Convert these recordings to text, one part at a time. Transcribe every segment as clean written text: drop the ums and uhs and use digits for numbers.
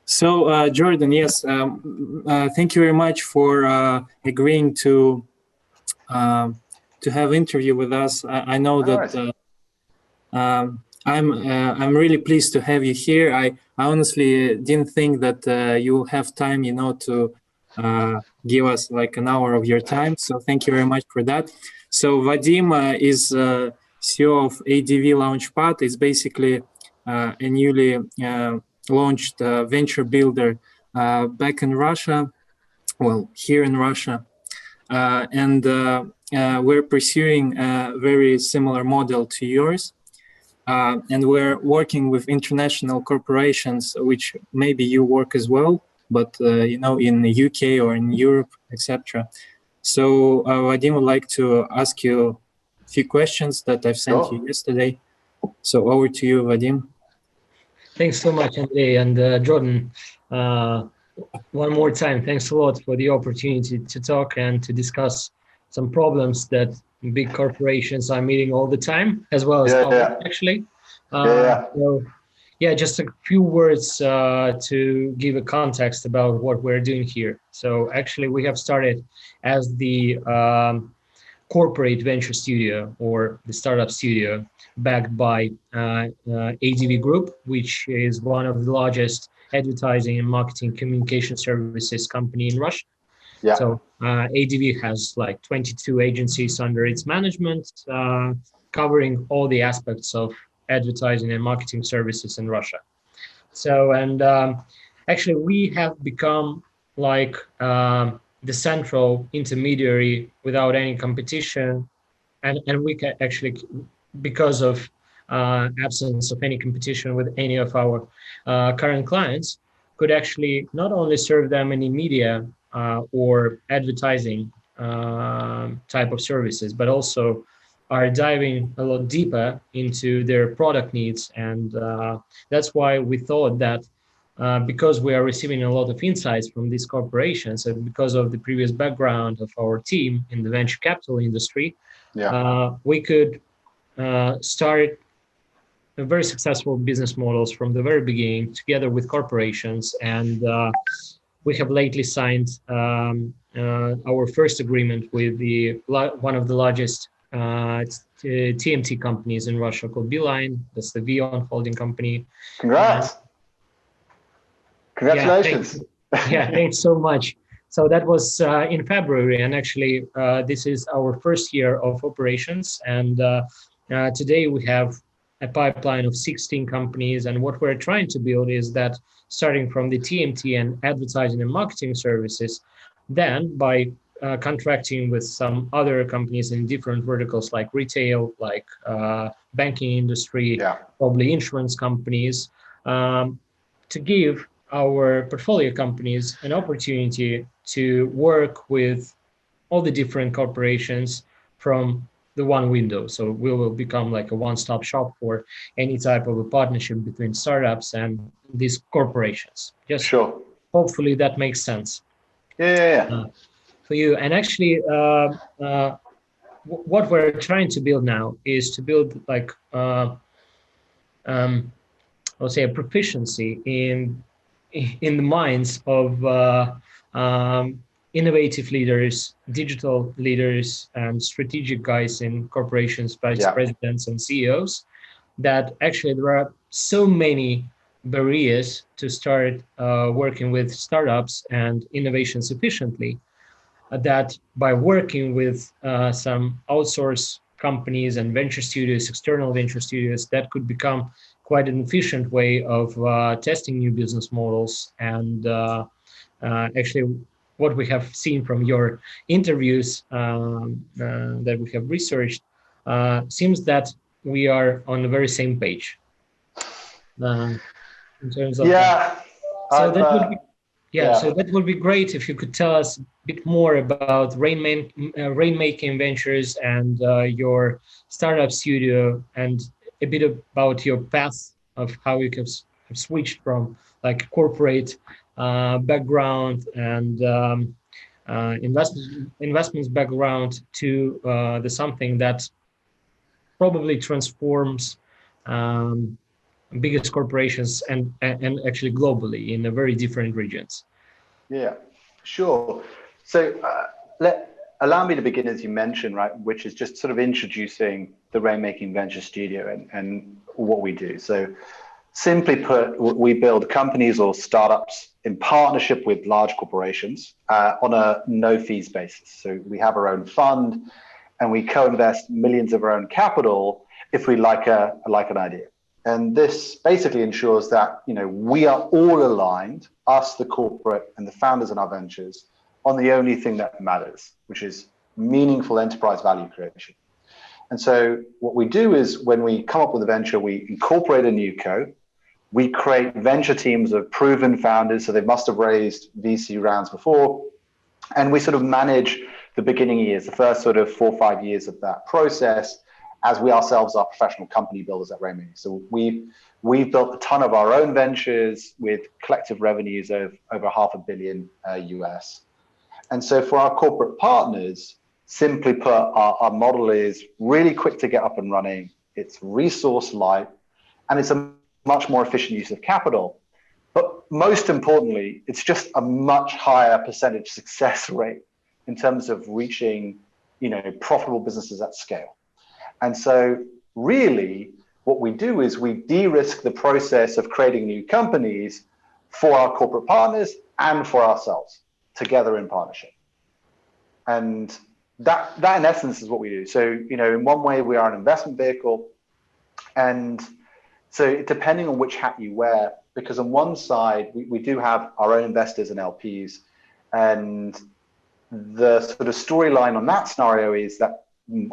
So, Jordan, yes, thank you very much for agreeing to have interview with us. I know that I'm really pleased to have you here. I honestly didn't think that you will have time, to give us like an hour of your time. So thank you very much for that. So Vadima is CEO of ADV Launchpad. It's basically a newly launched venture builder back in Russia, well, here in Russia. And we're pursuing a very similar model to yours. And we're working with international corporations, which maybe you work as well, but in the UK or in Europe, etc. So Vadim would like to ask you a few questions that I've sent you yesterday. So over to you, Vadim. Thanks so much, Andrei. And Jordan, one more time, thanks a lot for the opportunity to talk and to discuss some problems that big corporations are meeting all the time, as well as actually. So, just a few words to give a context about what we're doing here. So actually, we have started as the corporate venture studio or the startup studio backed by ADV Group, which is one of the largest advertising and marketing communication services company in Russia. Yeah. So ADV has like 22 agencies under its management, covering all the aspects of advertising and marketing services in Russia. So, and actually we have become like the central intermediary without any competition. And we can actually, because of absence of any competition with any of our current clients, could actually not only serve them any media or advertising type of services, but also are diving a lot deeper into their product needs. And that's why we thought that because we are receiving a lot of insights from these corporations and because of the previous background of our team in the venture capital industry, we could start very successful business models from the very beginning together with corporations. And we have lately signed our first agreement with one of the largest TMT companies in Russia called Beeline. That's the Vion holding company. Congrats. Congratulations. Thanks so much. So that was in February, and actually this is our first year of operations. And today we have a pipeline of 16 companies. And what we're trying to build is that starting from the TMT and advertising and marketing services, then by contracting with some other companies in different verticals like retail, like banking industry, probably insurance companies, to give our portfolio companies an opportunity to work with all the different corporations from the one window. So we will become like a one-stop shop for any type of a partnership between startups and these corporations. Just hopefully that makes sense. For you. And actually, what we're trying to build now is to build like, I would say, a proficiency in the minds of innovative leaders, digital leaders, and strategic guys in corporations, vice presidents and CEOs, that actually there are so many barriers to start working with startups and innovations efficiently, that by working with some outsource companies and venture studios, external venture studios, that could become quite an efficient way of testing new business models. And actually, what we have seen from your interviews that we have researched seems that we are on the very same page in terms of So that would be great if you could tell us a bit more about Rainmaking Ventures and your startup studio, and a bit about your path of how you have switched from like corporate background and investments background to the something that probably transforms biggest corporations and actually globally in very different regions? Yeah, sure. So allow me to begin, as you mentioned, right, which is just sort of introducing the Rainmaking Venture Studio and what we do. So simply put, we build companies or startups in partnership with large corporations on a no fees basis. So we have our own fund and we co-invest millions of our own capital if we like an idea. And this basically ensures that, you know, we are all aligned, us, the corporate, and the founders in our ventures, on the only thing that matters, which is meaningful enterprise value creation. And so what we do is when we come up with a venture, we incorporate a new co. We create venture teams of proven founders, so they must have raised VC rounds before. And we sort of manage the beginning years, the first sort of 4 or 5 years of that process, as we ourselves are professional company builders at Rainmaking. So we've built a ton of our own ventures with collective revenues of over $500 million US. And so for our corporate partners, simply put, our model is really quick to get up and running. It's resource light, and it's a much more efficient use of capital. But most importantly, it's just a much higher percentage success rate in terms of reaching, you know, profitable businesses at scale. And so really what we do is we de-risk the process of creating new companies for our corporate partners and for ourselves together in partnership. And that in essence is what we do. So, you know, in one way we are an investment vehicle. And so depending on which hat you wear, because on one side, we do have our own investors and LPs. And the sort of storyline on that scenario is that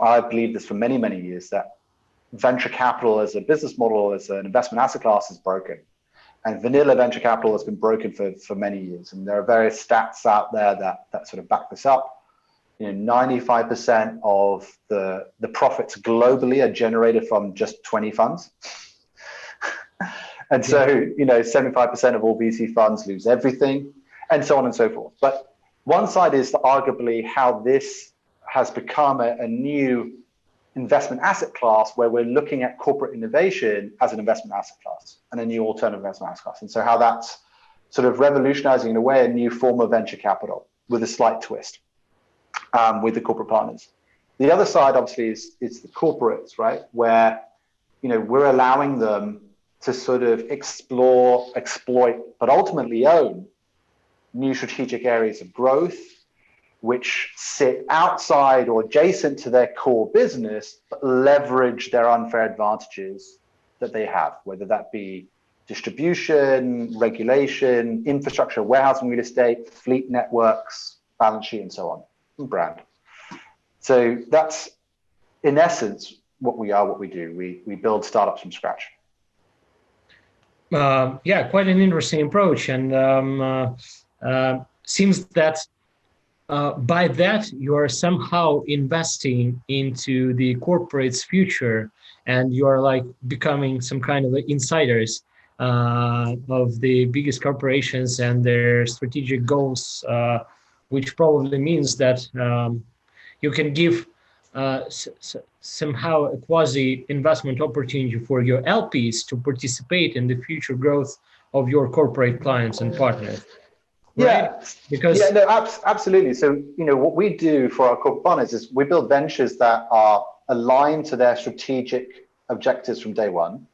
I believe this for many, many years, that venture capital as a business model, as an investment asset class is broken. And vanilla venture capital has been broken for many years. And there are various stats out there that sort of back this up. You know, 95% of the profits globally are generated from just 20 funds. And so, you know, 75% of all VC funds lose everything, and so on and so forth. But one side is arguably how this has become a new investment asset class where we're looking at corporate innovation as an investment asset class and a new alternative investment asset class. And so how that's sort of revolutionizing in a way a new form of venture capital with a slight twist with the corporate partners. The other side obviously is the corporates, right? Where, you know, we're allowing them to sort of explore, exploit, but ultimately own new strategic areas of growth, which sit outside or adjacent to their core business, but leverage their unfair advantages that they have, whether that be distribution, regulation, infrastructure, warehousing, real estate, fleet networks, balance sheet, and so on, and brand. So that's, in essence, what we are, what we do. We build startups from scratch. Yeah, quite an interesting approach. And seems that by that, you are somehow investing into the corporate's future, and you are like becoming some kind of insiders of the biggest corporations and their strategic goals, which probably means that you can give somehow a quasi investment opportunity for your LPs to participate in the future growth of your corporate clients and partners. Right? Yeah, because absolutely. So, you know, what we do for our corporate partners is we build ventures that are aligned to their strategic objectives from day one.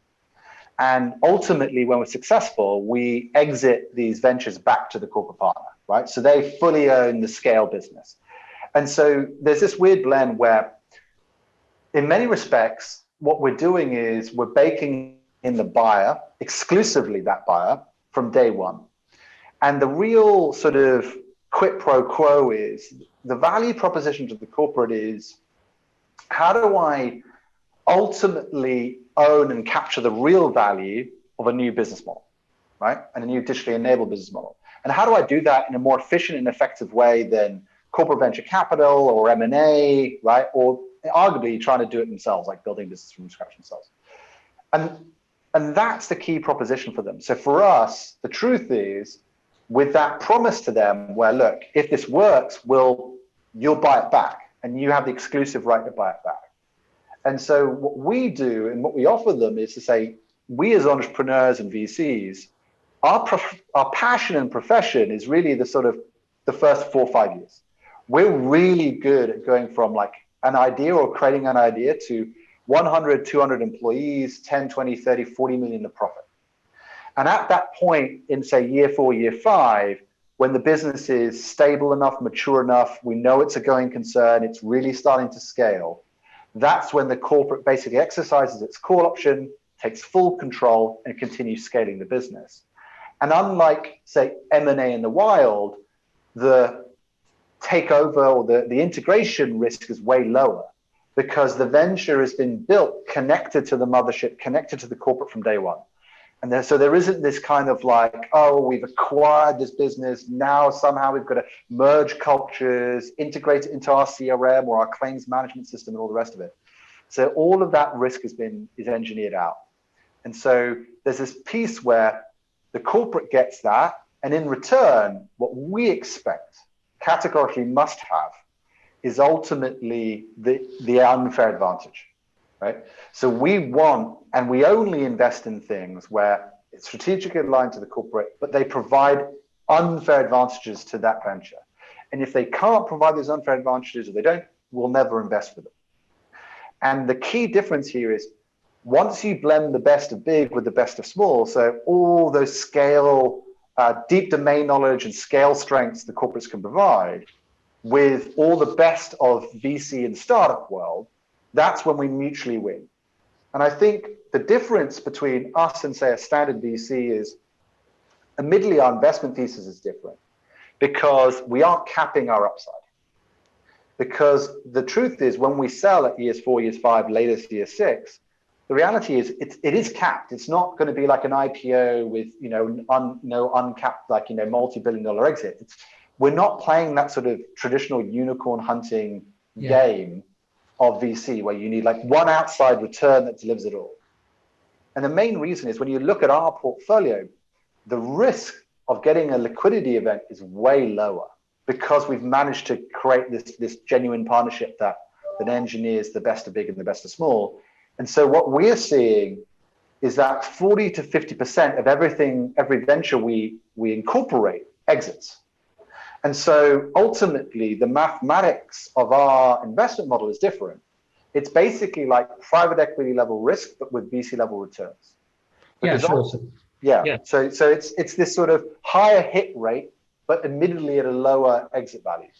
And ultimately, when we're successful, we exit these ventures back to the corporate partner, right? So they fully own the scale business. And so there's this weird blend where, in many respects, what we're doing is we're baking in the buyer, exclusively that buyer, from day one. And the real sort of quid pro quo is the value proposition to the corporate is, how do I ultimately own and capture the real value of a new business model, right? And a new digitally enabled business model. And how do I do that in a more efficient and effective way than corporate venture capital or M&A, right? Or arguably trying to do it themselves, like building business from scratch themselves. And that's the key proposition for them. So for us, the truth is, with that promise to them where, look, if this works, you'll buy it back and you have the exclusive right to buy it back. And so what we do and what we offer them is to say, we as entrepreneurs and VCs, our passion and profession is really the sort of the first 4 or 5 years. We're really good at going from like an idea or creating an idea to 100, 200 employees, 10, 20, 30, 40 million of profit. And at that point in say year 4, year 5, when the business is stable enough, mature enough, we know it's a going concern, it's really starting to scale, that's when the corporate basically exercises its call option, takes full control, and continues scaling the business. And unlike, say, M&A in the wild, the takeover or the integration risk is way lower because the venture has been built, connected to the mothership, connected to the corporate from day one. And so there isn't this kind of like, oh, we've acquired this business, now somehow we've got to merge cultures, integrate it into our CRM or our claims management system and all the rest of it. So all of that risk is engineered out. And so there's this piece where the corporate gets that, and in return, what we expect, categorically must have, is ultimately the unfair advantage. Right? So we want, and we only invest in things where it's strategically aligned to the corporate, but they provide unfair advantages to that venture. And if they can't provide those unfair advantages, or they don't, we'll never invest with them. And the key difference here is once you blend the best of big with the best of small, so all those scale, deep domain knowledge and scale strengths the corporates can provide with all the best of VC and startup world, that's when we mutually win. And I think the difference between us and say a standard VC is, admittedly, our investment thesis is different because we aren't capping our upside. Because the truth is when we sell at years 4, years 5, latest year 6, the reality is it is capped. It's not going to be like an IPO with, uncapped, like, multi-billion-dollar exit. We're not playing that sort of traditional unicorn hunting game of VC where you need like one outside return that delivers it all. And the main reason is when you look at our portfolio, the risk of getting a liquidity event is way lower because we've managed to create this genuine partnership that engineers the best of big and the best of small. And so what we're seeing is that 40 to 50% of every venture we incorporate exits. And so ultimately, the mathematics of our investment model is different. It's basically like private equity level risk, but with VC level returns. Yeah, sure. So it's this sort of higher hit rate, but admittedly at a lower exit value.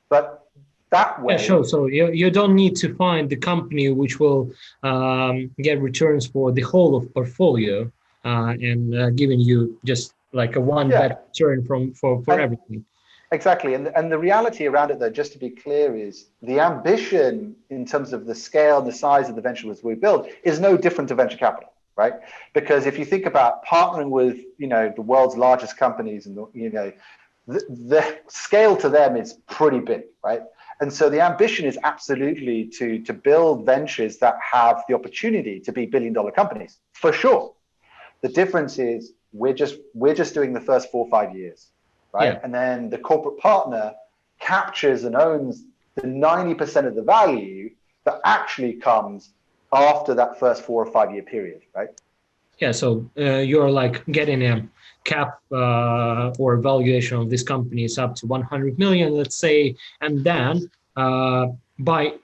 But that way. Yeah, sure. So you don't need to find the company which will get returns for the whole of portfolio and giving you just like a one bet return for everything. Exactly. And the reality around it, though, just to be clear, is the ambition in terms of the scale and the size of the ventures we build is no different to venture capital, right? Because if you think about partnering with, the world's largest companies and, the scale to them is pretty big, right? And so the ambition is absolutely to build ventures that have the opportunity to be billion-dollar companies, for sure. The difference is we're just doing the first 4 or 5 years. Right. Yeah. And then the corporate partner captures and owns the 90% of the value that actually comes after that first 4 or 5 year period. Right. Yeah. So you're like getting a cap or valuation of this company is up to 100 million, let's say. And then by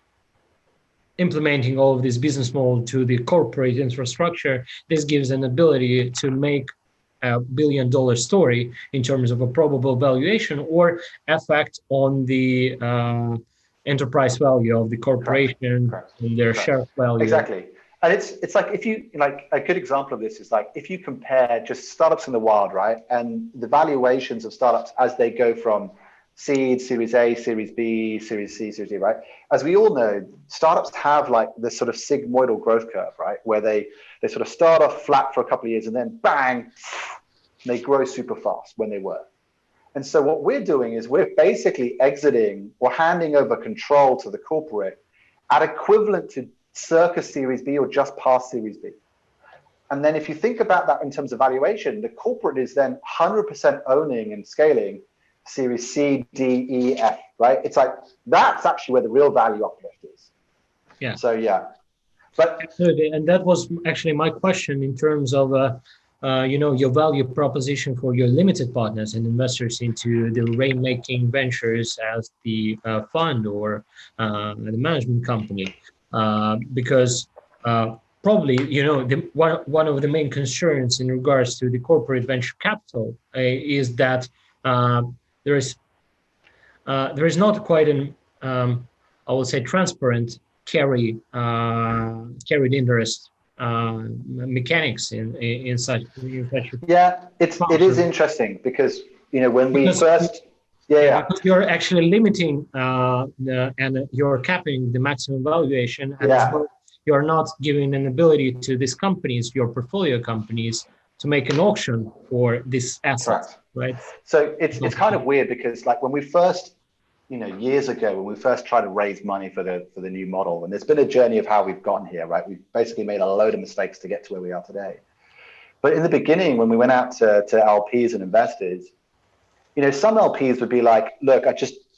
implementing all of this business model to the corporate infrastructure, this gives an ability to make a $1 billion story in terms of a probable valuation or effect on the enterprise value of the corporation and their share value. Exactly. And it's like if you like a good example of this is like if you compare just startups in the wild, right? And the valuations of startups as they go from seed, Series A, Series B, Series C, Series D, right? As we all know, startups have like this sort of sigmoidal growth curve, right? Where they sort of start off flat for a couple of years and then bang, they grow super fast when they were. And so what we're doing is we're basically exiting or handing over control to the corporate at equivalent to circa Series B or just past Series B. And then if you think about that in terms of valuation, the corporate is then 100% owning and scaling Series C, D, E, F, right? It's like, that's actually where the real value uplift is. Yeah. So yeah. But absolutely, and that was actually my question in terms of your value proposition for your limited partners and investors into the Rainmaking Ventures as the fund or the management company, because probably one of the main concerns in regards to the corporate venture capital is that there is not quite an I would say transparent carried interest mechanics in such. Yeah, it is interesting because because you're actually limiting and you're capping the maximum valuation, and as well, you're not giving an ability to these companies, your portfolio companies, to make an auction for this asset, right? So it's kind of weird because like when we first, years ago, when we first tried to raise money for the new model, and there's been a journey of how we've gotten here, right? We've basically made a load of mistakes to get to where we are today. But in the beginning, when we went out to LPs and investors, some LPs would be like, look,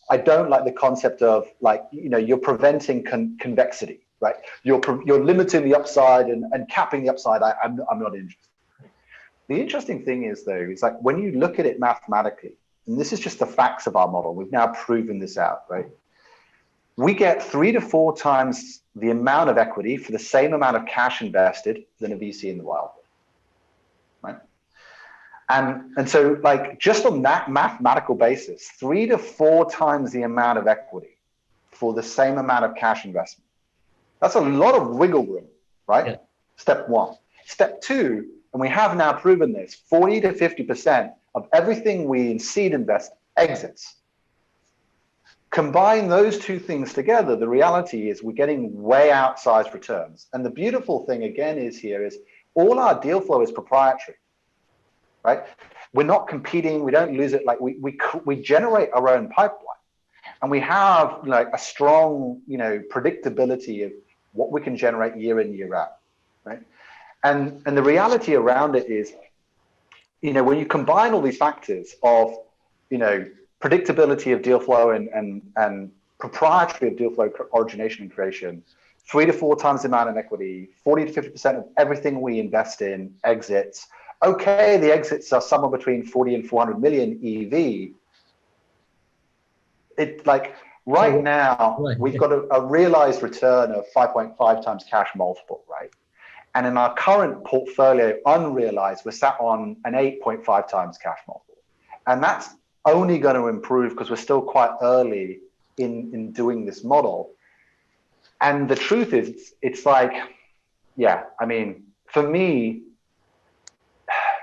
I don't like the concept of like, you're preventing convexity, right? You're limiting the upside and capping the upside. I'm not interested. The interesting thing is though, is like when you look at it mathematically, and this is just the facts of our model, we've now proven this out, right? We get 3 to 4 times the amount of equity for the same amount of cash invested than a VC in the wild, right? And so like just on that mathematical basis, 3 to 4 times the amount of equity for the same amount of cash investment. That's a lot of wiggle room, right? Yeah. Step one. Step two, and we have now proven this, 40 to 50% of everything we in seed invest exits. Combine those two things together, the reality is we're getting way outsized returns. And the beautiful thing again is all our deal flow is proprietary, right? We're not competing, we don't lose it. Like we generate our own pipeline, and we have like a strong, predictability of what we can generate year in, year out, right? And the reality around it is, when you combine all these factors of, predictability of deal flow and proprietary of deal flow origination and creation, 3 to 4 times the amount of equity, 40 to 50% of everything we invest in exits. Okay, the exits are somewhere between 40 and 400 million EV. It's like right now, we've got a realized return of 5.5 times cash multiple, right? And in our current portfolio, unrealized, we're sat on an 8.5 times cash multiple. And that's only going to improve because we're still quite early in doing this model. And the truth is, it's like, for me,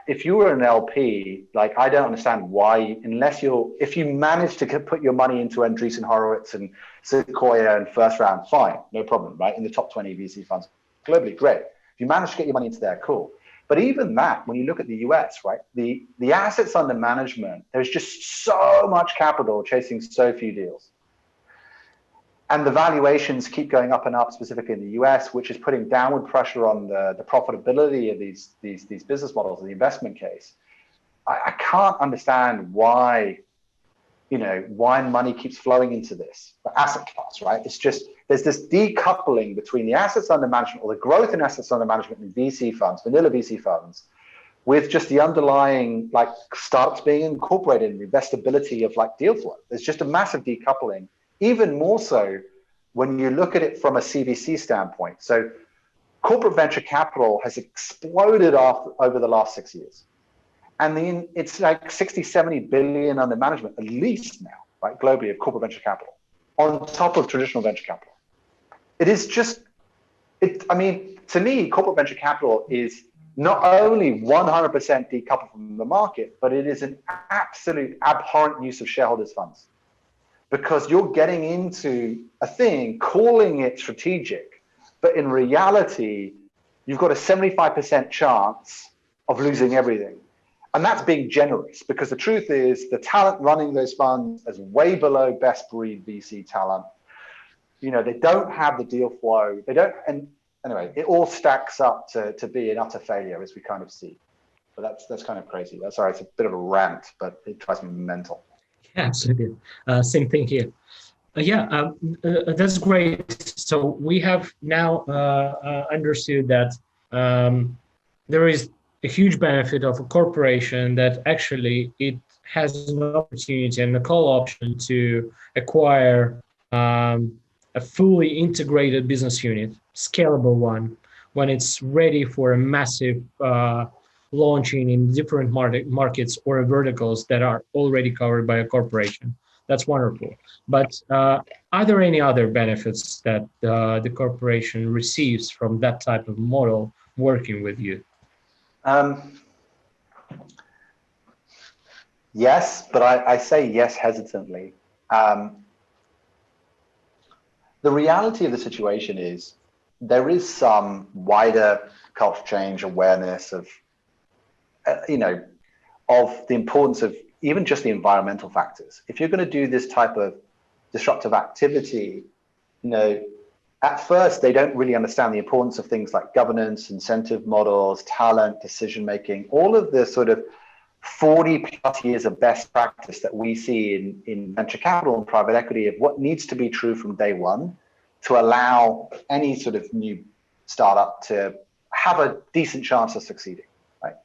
if you were an LP, like I don't understand why, if you manage to put your money into Andreessen Horowitz and Sequoia and first round, fine, no problem, right? In the top 20 VC funds globally, great. If you manage to get your money into there, cool. But even that, when you look at the US, right, the assets under management, there's just so much capital chasing so few deals. And the valuations keep going up and up, specifically in the US, which is putting downward pressure on the profitability of these business models and the investment case. I can't understand why, why money keeps flowing into this asset class, right? It's just, there's this decoupling between the assets under management or the growth in assets under management in VC funds, vanilla VC funds, with just the underlying like startups being incorporated in the investability of like deal flow. There's just a massive decoupling, even more so when you look at it from a CVC standpoint. So corporate venture capital has exploded over the last 6 years. And then it's like 60, 70 billion under management, at least now, right, globally, of corporate venture capital, on top of traditional venture capital. It is just, to me, corporate venture capital is not only 100% decoupled from the market, but it is an absolute abhorrent use of shareholders' funds. Because you're getting into a thing, calling it strategic, but in reality, you've got a 75% chance of losing everything. And that's being generous, because the truth is the talent running those funds is way below best breed VC talent. They don't have the deal flow. And anyway, it all stacks up to be an utter failure, as we kind of see. But that's kind of crazy. Sorry, it's a bit of a rant, but it drives me mental. Yeah, absolutely. Same thing here. That's great. So we have now understood that there is a huge benefit of a corporation that actually it has an opportunity and a call option to acquire a fully integrated business unit, scalable one, when it's ready for a massive launching in different markets or verticals that are already covered by a corporation. That's wonderful. But are there any other benefits that the corporation receives from that type of model working with you? Yes, but I say yes hesitantly. The reality of the situation is there is some wider culture change awareness of, of the importance of even just the environmental factors. If you're going to do this type of disruptive activity, at first they don't really understand the importance of things like governance, incentive models, talent, decision-making, all of the sort of 40 plus years of best practice that we see in venture capital and private equity of what needs to be true from day one to allow any sort of new startup to have a decent chance of succeeding, right?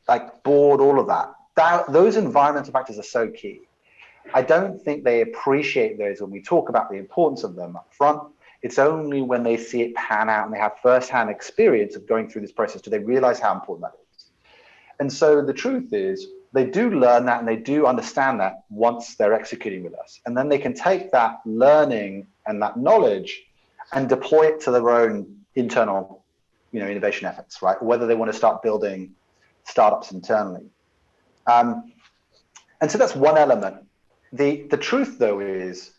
Like board, all of that. Those environmental factors are so key. I don't think they appreciate those when we talk about the importance of them up front. It's only when they see it pan out and they have firsthand experience of going through this process do they realize how important that is. And so the truth is they do learn that and they do understand that once they're executing with us. And then they can take that learning and that knowledge and deploy it to their own internal, innovation efforts, right? Whether they want to start building startups internally. And so that's one element. The truth, though, is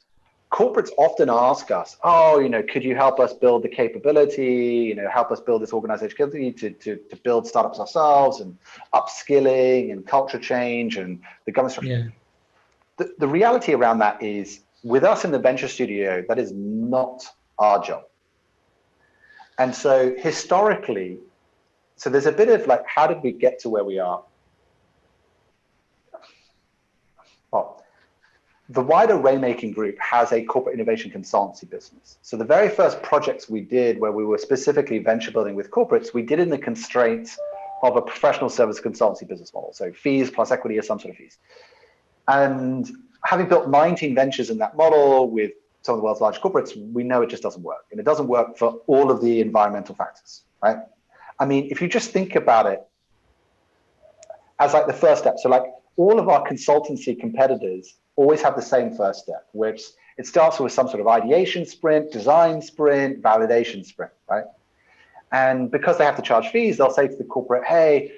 corporates often ask us, could you help us build the capability, help us build this organizational capability to build startups ourselves and upskilling and culture change and the governance structure. Yeah. The reality around that is with us in the Venture Studio, that is not our job. And so historically, there's a bit of like, how did we get to where we are? Well, the wider Rainmaking Group has a corporate innovation consultancy business. So the very first projects we did where we were specifically venture building with corporates, we did in the constraints of a professional service consultancy business model. So fees plus equity or some sort of fees. And having built 19 ventures in that model with some of the world's largest corporates, we know it just doesn't work. And it doesn't work for all of the environmental factors, right? I mean, if you just think about it as like the first step. So like all of our consultancy competitors always have the same first step, which it starts with some sort of ideation sprint, design sprint, validation sprint, right? And because they have to charge fees, they'll say to the corporate, hey,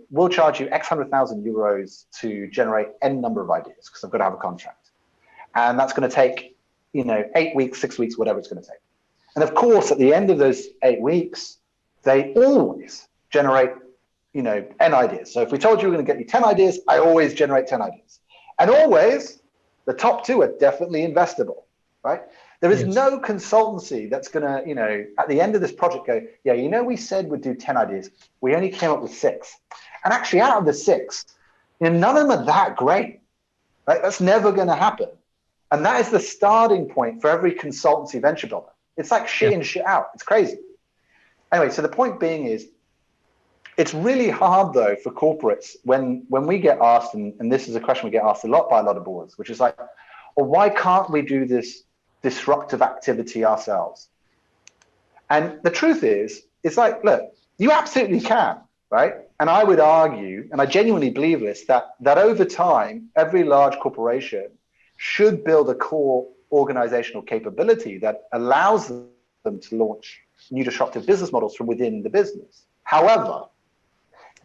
we'll charge you X 100,000 euros to generate N number of ideas because I've got to have a contract. And that's going to take, 8 weeks, 6 weeks, whatever it's going to take. And of course, at the end of those 8 weeks, they always generate, N ideas. So if we told you we're going to get you 10 ideas, I always generate 10 ideas. And always, the top 2 are definitely investable, right? There is no consultancy that's going to, at the end of this project go, yeah, we said we'd do 10 ideas. We only came up with 6. And actually out of the 6, none of them are that great, right? That's never going to happen. And that is the starting point for every consultancy venture builder. It's like shit in, shit out. It's crazy. Anyway, so the point being is, it's really hard, though, for corporates when we get asked, and this is a question we get asked a lot by a lot of boards, which is like, well, why can't we do this disruptive activity ourselves? And the truth is, it's like, look, you absolutely can, right? And I would argue, and I genuinely believe this, that over time, every large corporation should build a core organizational capability that allows them to launch new disruptive business models from within the business. However,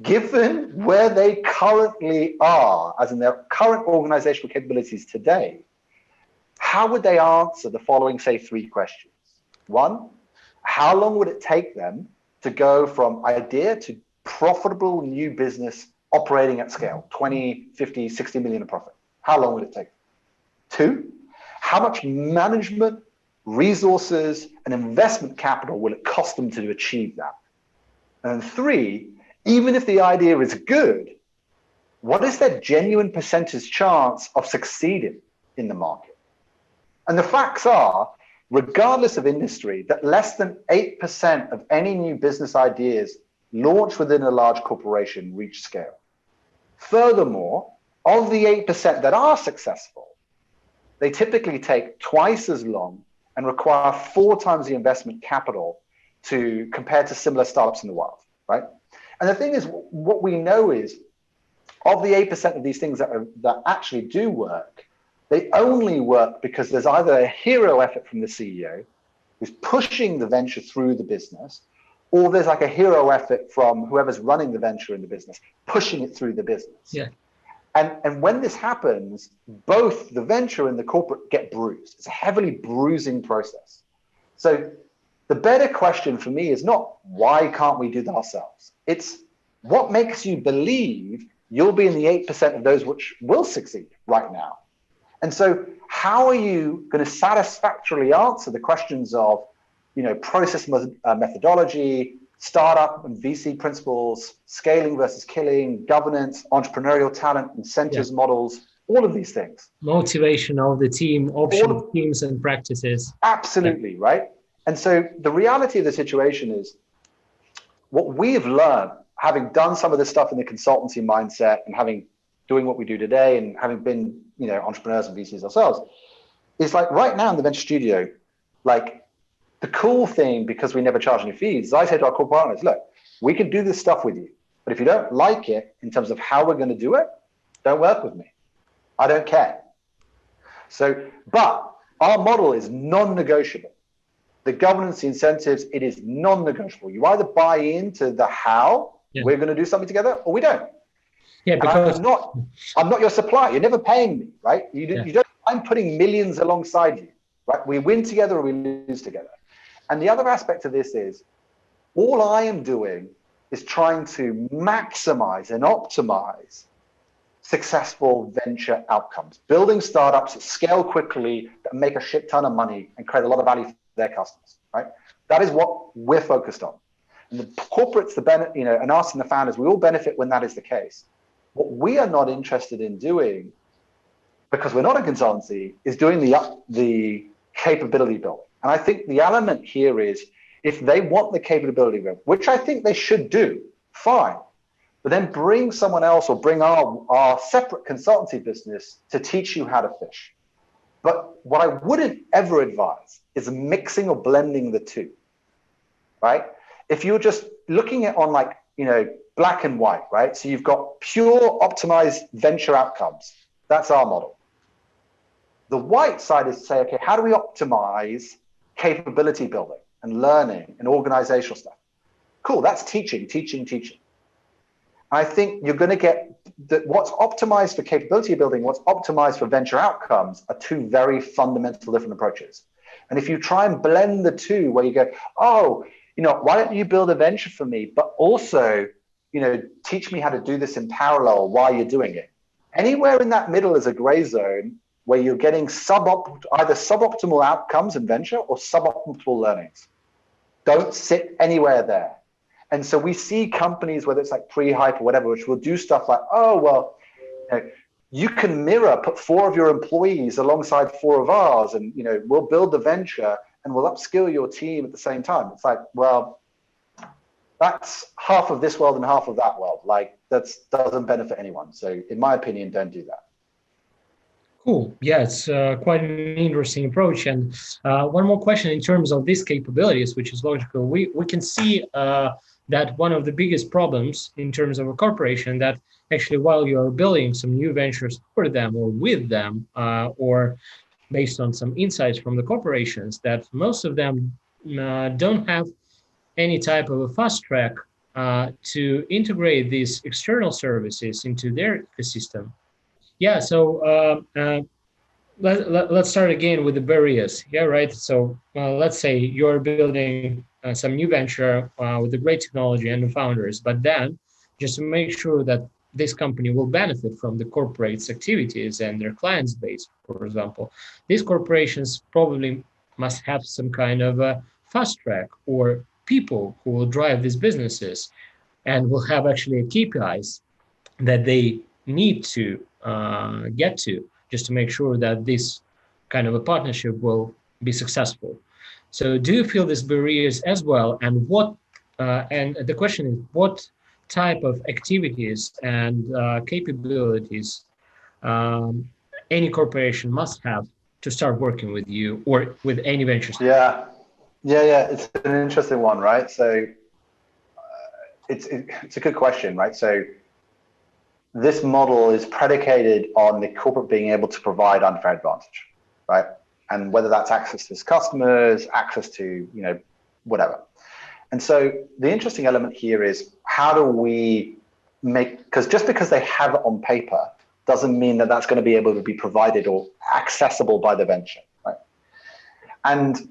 given where they currently are, as in their current organizational capabilities today, how would they answer the following, say, 3 questions? 1, how long would it take them to go from idea to profitable new business operating at scale, 20, 50, 60 million in profit? How long would it take? 2, how much management, resources, and investment capital will it cost them to achieve that? And 3, even if the idea is good, what is their genuine percentage chance of succeeding in the market? And the facts are, regardless of industry, that less than 8% of any new business ideas launched within a large corporation reach scale. Furthermore, of the 8% that are successful, they typically take twice as long and require 4 times the investment capital to compare to similar startups in the world, right? And the thing is, what we know is, of the 8% of these things that actually do work, they only work because there's either a hero effort from the CEO who's pushing the venture through the business, or there's like a hero effort from whoever's running the venture in the business, pushing it through the business. Yeah. And when this happens, both the venture and the corporate get bruised. It's a heavily bruising process. So the better question for me is not, why can't we do that ourselves? It's, what makes you believe you'll be in the 8% of those which will succeed right now? And so how are you going to satisfactorily answer the questions of, process methodology, startup and VC principles, scaling versus killing, governance, entrepreneurial talent, incentives models, all of these things. Motivation of the team, option teams and practices. Absolutely, right? And so the reality of the situation is, what we've learned, having done some of this stuff in the consultancy mindset and doing what we do today and having been, entrepreneurs and VCs ourselves, is like right now in the venture studio, like the cool thing, because we never charge any fees, is I say to our corporate partners, look, we can do this stuff with you, but if you don't like it in terms of how we're going to do it, don't work with me. I don't care. So, but our model is non-negotiable. The governance, the incentives, it is non-negotiable. You either buy into the how we're going to do something together, or we don't. Yeah, because I'm not your supplier. You're never paying me, right? You don't. I'm putting millions alongside you, right? We win together or we lose together. And the other aspect of this is, all I am doing is trying to maximize and optimize successful venture outcomes, building startups that scale quickly, that make a shit ton of money and create a lot of value for their customers, right? That is what we're focused on. And the corporates, and us and the founders, we all benefit when that is the case. What we are not interested in doing, because we're not a consultancy, is doing the capability building. And I think the element here is, if they want the capability building, which I think they should do, fine. But then bring someone else, or bring our separate consultancy business to teach you how to fish. But what I wouldn't ever advise is mixing or blending the two, right? If you're just looking at on black and white, right? So you've got pure optimized venture outcomes. That's our model. The white side is to say, okay, how do we optimize capability building and learning and organizational stuff? Cool, that's teaching. I think you're going to get that what's optimized for capability building, what's optimized for venture outcomes are two very fundamental different approaches. And if you try and blend the two, where you go, why don't you build a venture for me, but also, teach me how to do this in parallel while you're doing it. Anywhere in that middle is a gray zone where you're getting either suboptimal outcomes in venture or suboptimal learnings. Don't sit anywhere there. And so we see companies, whether it's like pre-hype or whatever, which will do stuff like, you can put 4 of your employees alongside 4 of ours, and we'll build the venture and we'll upskill your team at the same time. It's like, well, that's half of this world and half of that world. Like, that doesn't benefit anyone. So in my opinion, don't do that. Cool. Yeah, it's quite an interesting approach. And one more question in terms of these capabilities, which is logical. We can see that one of the biggest problems in terms of a corporation, that actually while you're building some new ventures for them or with them, or based on some insights from the corporations, that most of them don't have any type of a fast track to integrate these external services into their ecosystem. Yeah, so let's start again with the barriers. Yeah, right. So let's say you're building some new venture with a great technology and the founders, but then just to make sure that this company will benefit from the corporate's activities and their clients base, for example, these corporations probably must have some kind of a fast track or people who will drive these businesses and will have actually KPIs that they need to get to, just to make sure that this kind of a partnership will be successful. So do you feel these barriers as well? And and the question is, what type of activities and capabilities any corporation must have to start working with you or with any venture studio? Yeah. It's an interesting one, right? So it's a good question, right? So this model is predicated on the corporate being able to provide unfair advantage, right? And whether that's access to its customers, access to, whatever. And so the interesting element here is, how do we because just because they have it on paper doesn't mean that that's going to be able to be provided or accessible by the venture, right? And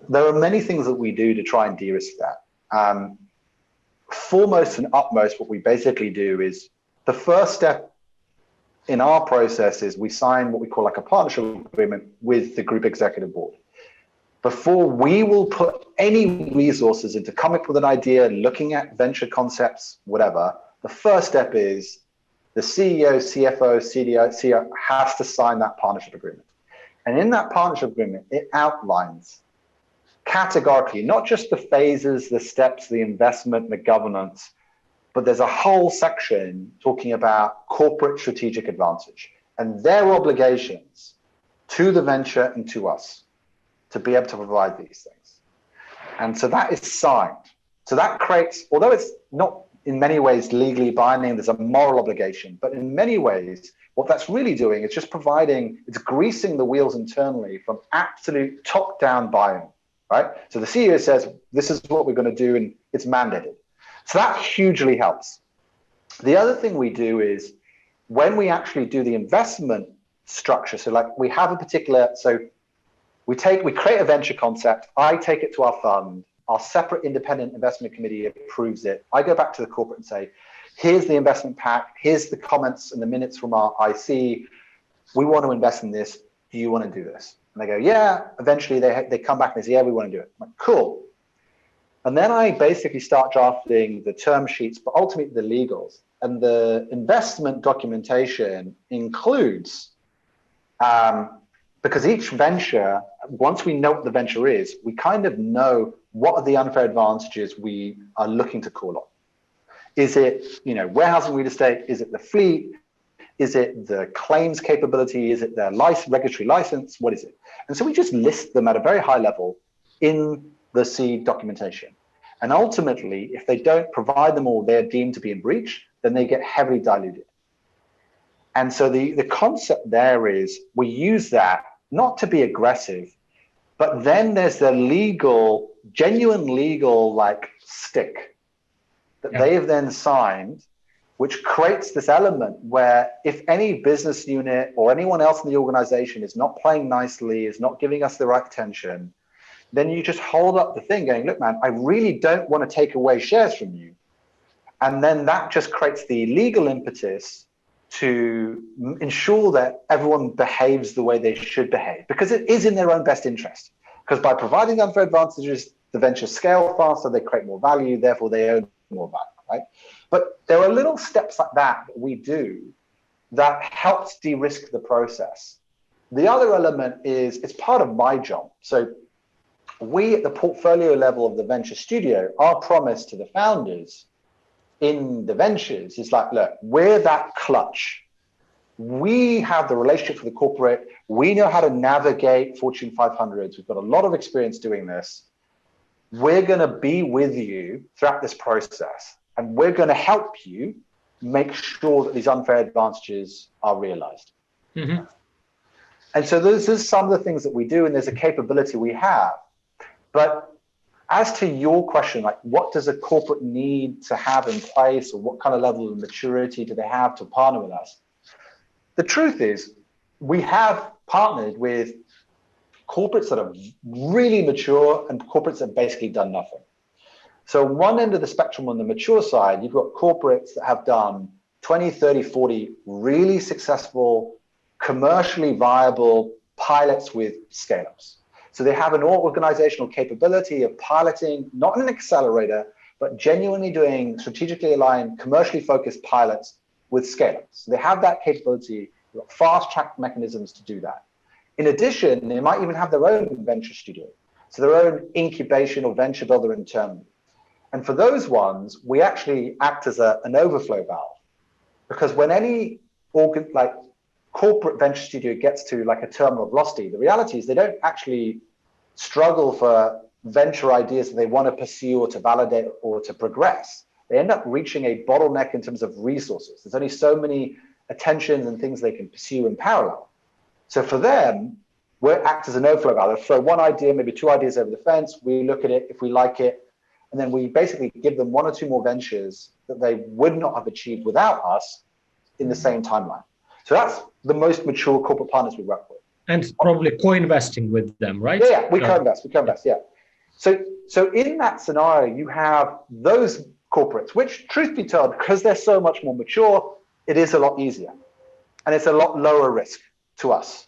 there are many things that we do to try and de-risk that. Foremost and utmost, what we basically do is, the first step in our process is we sign what we call like a partnership agreement with the group executive board. Before we will put any resources into coming up with an idea, looking at venture concepts, whatever, the first step is the CEO, CFO, CDO, CEO has to sign that partnership agreement. And in that partnership agreement, it outlines categorically, not just the phases, the steps, the investment, the governance, but there's a whole section talking about corporate strategic advantage and their obligations to the venture and to us to be able to provide these things. And so that is signed. So that creates, although it's not in many ways legally binding, there's a moral obligation, but in many ways, what that's really doing is just providing, it's greasing the wheels internally from absolute top-down buy-in, right? So the CEO says, this is what we're going to do, and it's mandated. So that hugely helps. The other thing we do is, when we actually do the investment structure, so like we have a particular, so we create a venture concept, I take it to our fund, our separate independent investment committee approves it. I go back to the corporate and say, here's the investment pack, here's the comments and the minutes from our IC, we want to invest in this, do you want to do this? And they go, yeah. Eventually they come back and they say, yeah, we want to do it. I'm like, cool. And then I basically start drafting the term sheets, but ultimately the legals. And the investment documentation includes, because each venture, once we know what the venture is, we kind of know what are the unfair advantages we are looking to call on. Is it, warehousing real estate? Is it the fleet? Is it the claims capability? Is it their regulatory license? What is it? And so we just list them at a very high level in the seed documentation. And ultimately, if they don't provide them all, they're deemed to be in breach, then they get heavily diluted. And so the concept there is, we use that not to be aggressive, but then there's the genuine legal stick that they've then signed, which creates this element where if any business unit or anyone else in the organization is not playing nicely, is not giving us the right attention, then you just hold up the thing going, look, man, I really don't want to take away shares from you. And then that just creates the legal impetus to ensure that everyone behaves the way they should behave, because it is in their own best interest. Because by providing unfair advantages, the ventures scale faster, they create more value, therefore they own more value, right? But there are little steps like that we do that helps de-risk the process. The other element is, it's part of my job. So we at the portfolio level of the venture studio, our promise to the founders in the ventures is like, look, we're that clutch. We have the relationship with the corporate. We know how to navigate Fortune 500s. We've got a lot of experience doing this. We're going to be with you throughout this process, and we're going to help you make sure that these unfair advantages are realized. Mm-hmm. And so this is some of the things that we do, and there's a capability we have. But as to your question, like what does a corporate need to have in place, or what kind of level of maturity do they have to partner with us? The truth is, we have partnered with corporates that are really mature and corporates that have basically done nothing. So one end of the spectrum on the mature side, you've got corporates that have done 20, 30, 40 really successful, commercially viable pilots with scale-ups. So they have an organizational capability of piloting, not in an accelerator, but genuinely doing strategically aligned, commercially focused pilots with scale-ups. So they have that capability, fast-track mechanisms to do that. In addition, they might even have their own venture studio, so their own incubation or venture builder internally. And for those ones, we actually act as an overflow valve, because when any corporate venture studio gets to like a terminal velocity, the reality is they don't actually struggle for venture ideas that they want to pursue or to validate or to progress. They end up reaching a bottleneck in terms of resources. There's only so many attentions and things they can pursue in parallel. So for them, we act as an overflow valve. They'll throw one idea, maybe two ideas over the fence. We look at it, if we like it, and then we basically give them one or two more ventures that they would not have achieved without us in the same timeline. So that's the most mature corporate partners we work with. And probably co-investing with them, right? Yeah, we co-invest, yeah. So in that scenario, you have those corporates, which truth be told, because they're so much more mature, it is a lot easier. And it's a lot lower risk to us,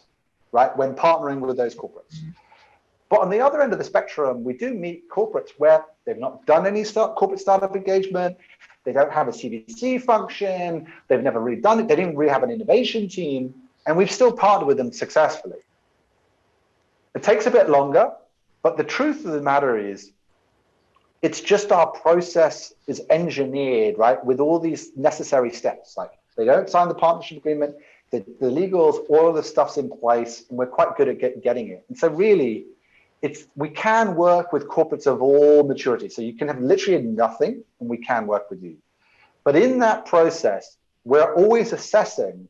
right, when partnering with those corporates. But on the other end of the spectrum, we do meet corporates where they've not done any corporate startup engagement, they don't have a CVC function, they've never really done it, they didn't really have an innovation team, and we've still partnered with them successfully. It takes a bit longer, but the truth of the matter is, it's just our process is engineered, right, with all these necessary steps. Like they don't sign the partnership agreement, the legals, all of the stuff's in place, and we're quite good at getting it. And so really, we can work with corporates of all maturity. So you can have literally nothing, and we can work with you. But in that process, we're always assessing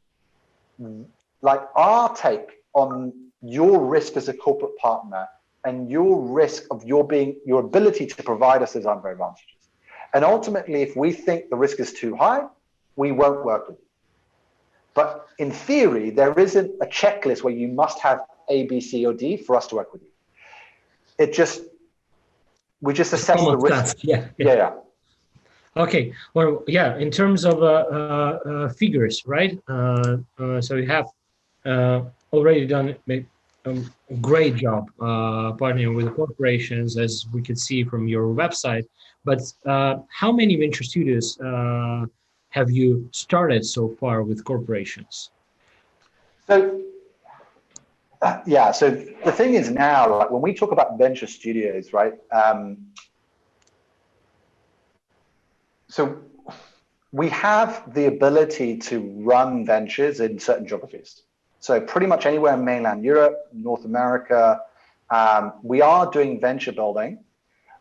like our take on your risk as a corporate partner and your risk of your ability to provide us those advantages. And ultimately, if we think the risk is too high, we won't work with you. But in theory, there isn't a checklist where you must have A, B, C, or D for us to work with you. We just assess the risk. Yeah. Okay. Well, yeah. In terms of figures, right? So you have already done a great job partnering with corporations, as we could see from your website. But how many venture studios have you started so far with corporations? So so the thing is now, like when we talk about venture studios, right? So we have the ability to run ventures in certain geographies. So pretty much anywhere in mainland Europe, North America, we are doing venture building,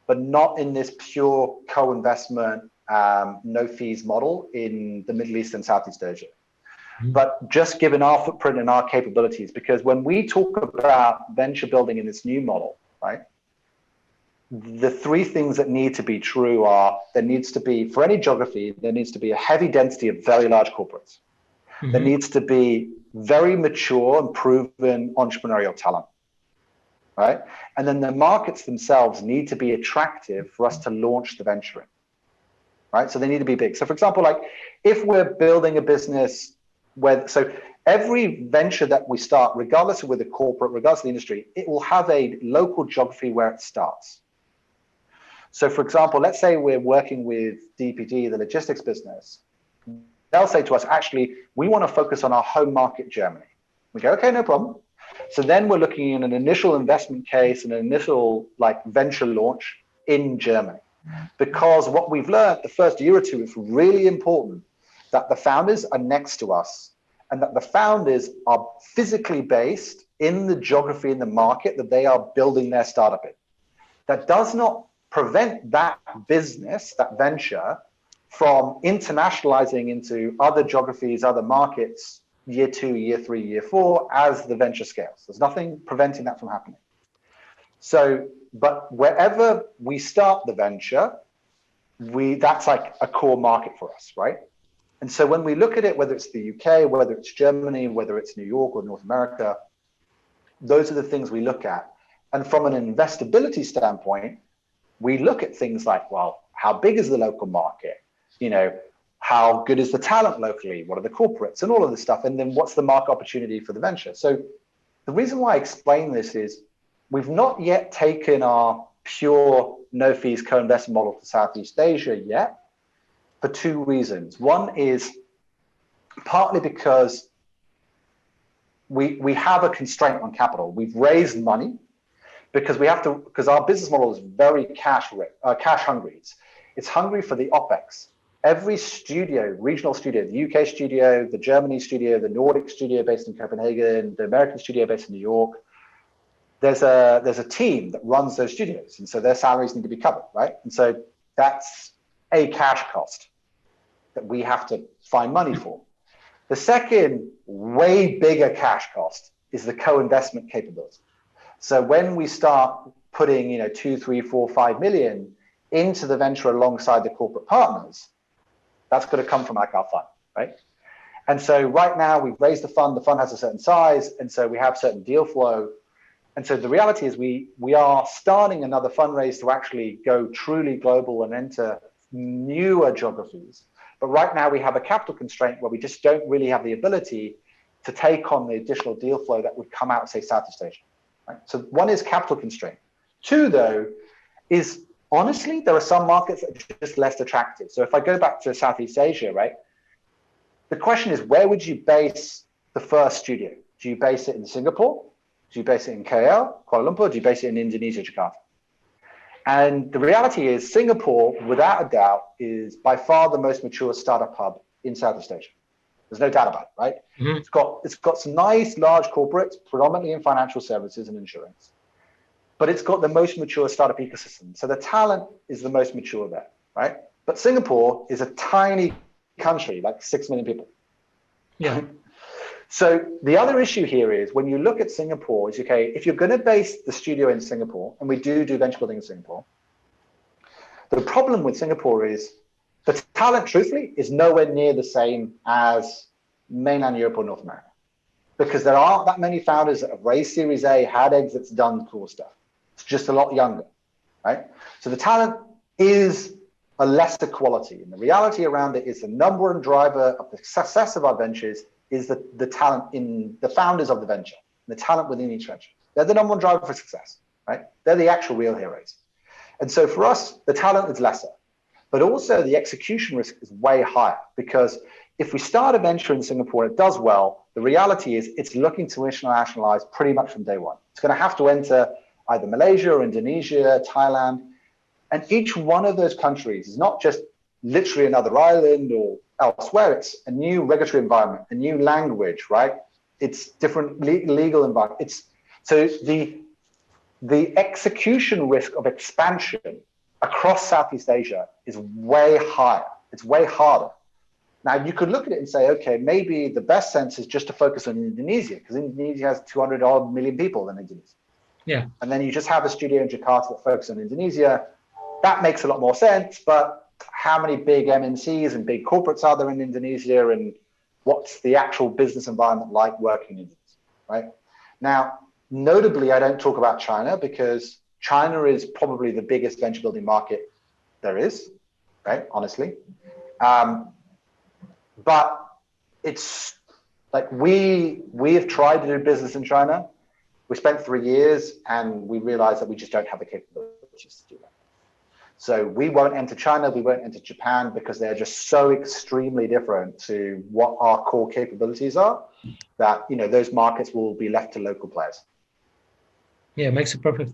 but not in this pure co-investment, no fees model in the Middle East and Southeast Asia. But just given our footprint and our capabilities, because when we talk about venture building in this new model, right, the three things that need to be true are, there needs to be, for any geography, there needs to be a heavy density of very large corporates. Mm-hmm. There needs to be very mature and proven entrepreneurial talent, right? And then the markets themselves need to be attractive for us to launch the venture in, right? So they need to be big. So for example, like if we're building a business so every venture that we start, regardless of whether corporate, regardless of the industry, it will have a local geography where it starts. So for example, let's say we're working with DPD, the logistics business. They'll say to us, actually, we want to focus on our home market, Germany. We go, okay, no problem. So then we're looking at an initial investment case and an initial like venture launch in Germany. Because what we've learned the first year or two is really important that the founders are next to us and that the founders are physically based in the geography, in the market that they are building their startup in. That does not prevent that business, that venture, from internationalizing into other geographies, other markets, year 2, year 3, year 4, as the venture scales. There's nothing preventing that from happening. So, but wherever we start the venture, that's like a core market for us, right? And so when we look at it, whether it's the UK, whether it's Germany, whether it's New York or North America, those are the things we look at. And from an investability standpoint, we look at things like, well, how big is the local market? You know, how good is the talent locally? What are the corporates and all of this stuff? And then what's the market opportunity for the venture? So the reason why I explain this is we've not yet taken our pure no fees co-investment model to Southeast Asia yet, for two reasons. One is partly because we have a constraint on capital. We've raised money because our business model is very cash hungry. It's hungry for the OpEx. Every studio, regional studio, the UK studio, the Germany studio, the Nordic studio based in Copenhagen, the American studio based in New York, there's a team that runs those studios, and so their salaries need to be covered, right? And so that's a cash cost that we have to find money for. The second, way bigger cash cost is the co-investment capability. So when we start putting, 2, 3, 4, 5 million into the venture alongside the corporate partners, that's going to come from like our fund, right? And so right now we've raised the fund has a certain size, and so we have certain deal flow. And so the reality is we are starting another fundraise to actually go truly global and enter newer geographies. But right now we have a capital constraint where we just don't really have the ability to take on the additional deal flow that would come out of, say, Southeast Asia. Right? So one is capital constraint. Two, though, is honestly, there are some markets that are just less attractive. So if I go back to Southeast Asia, right, the question is, where would you base the first studio? Do you base it in Singapore? Do you base it in KL, Kuala Lumpur? Do you base it in Indonesia, Jakarta? And the reality is Singapore, without a doubt, is by far the most mature startup hub in Southeast Asia. There's no doubt about it, right? Mm-hmm. It's got some nice large corporates, predominantly in financial services and insurance, but it's got the most mature startup ecosystem. So the talent is the most mature there, right? But Singapore is a tiny country, like 6 million people. Yeah. So the other issue here is when you look at Singapore, is okay, if you're going to base the studio in Singapore, and we do venture building in Singapore, the problem with Singapore is the talent, truthfully, is nowhere near the same as mainland Europe or North America, because there aren't that many founders that have raised Series A, had exits, done cool stuff. It's just a lot younger, right? So the talent is a lesser quality, and the reality around it is the number one driver of the success of our ventures is the talent in the founders of the venture, the talent within each venture. They're the number one driver for success, right? They're the actual real heroes. And so for us, the talent is lesser, but also the execution risk is way higher, because if we start a venture in Singapore and it does well, the reality is it's looking to internationalize pretty much from day one. It's going to have to enter either Malaysia or Indonesia, Thailand, and each one of those countries is not just literally another island or elsewhere. It's a new regulatory environment, a new language, right? It's different legal environment. So the execution risk of expansion across Southeast Asia is way higher. It's way harder. Now you could look at it and say, okay, maybe the best sense is just to focus on Indonesia, because Indonesia has 200 odd million people in Indonesia. Yeah. And then you just have a studio in Jakarta that focuses on Indonesia. That makes a lot more sense, but how many big MNCs and big corporates are there in Indonesia, and what's the actual business environment like working in Indonesia, right? Now, notably, I don't talk about China because China is probably the biggest venture building market there is, right? Honestly. But it's like we have tried to do business in China. We spent 3 years and we realized that we just don't have the capabilities to do that. So we won't enter China, we won't enter Japan, because they're just so extremely different to what our core capabilities are, that those markets will be left to local players. Yeah, it makes a perfect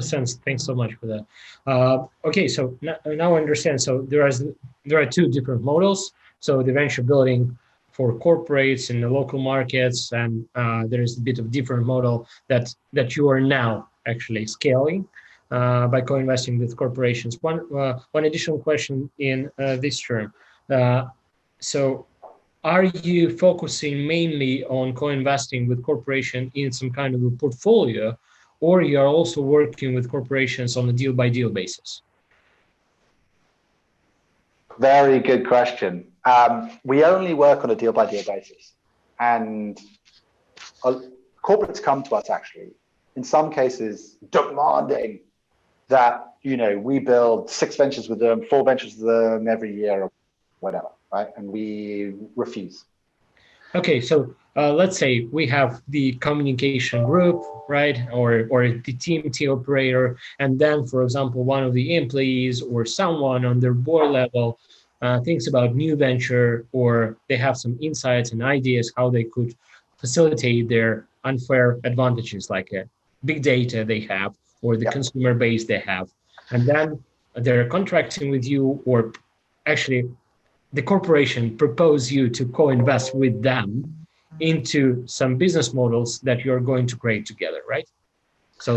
sense. Thanks so much for that. Okay, so now I understand. So there are two different models. So the venture building for corporates in the local markets, and there is a bit of different model that you are now actually scaling by co-investing with corporations. One additional question in this term. So are you focusing mainly on co-investing with corporation in some kind of a portfolio, or you are also working with corporations on a deal-by-deal basis? Very good question. We only work on a deal-by-deal basis, and corporates come to us actually, in some cases, demanding that we build 6 ventures with them, 4 ventures with them every year, or whatever, right? And we refuse. Okay, so let's say we have the communication group, right, or the team operator, and then, for example, one of the employees or someone on their board level thinks about new venture, or they have some insights and ideas how they could facilitate their unfair advantages, like big data they have or the consumer base they have. And then they're contracting with you, or actually the corporation propose you to co-invest with them into some business models that you're going to create together, right? So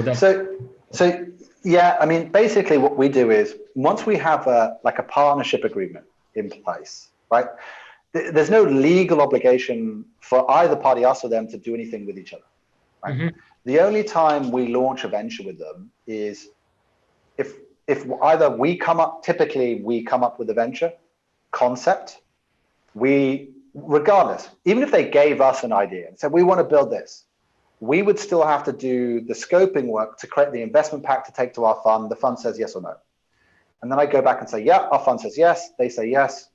yeah, I mean, basically what we do is once we have a partnership agreement in place, right? There's no legal obligation for either party, us or them, to do anything with each other, right? Mm-hmm. The only time we launch a venture with them is if either typically we come up with a venture concept, regardless, even if they gave us an idea and said, we want to build this, we would still have to do the scoping work to create the investment pack to take to our fund. The fund says yes or no. And then I go back and say, yeah, our fund says yes. They say yes.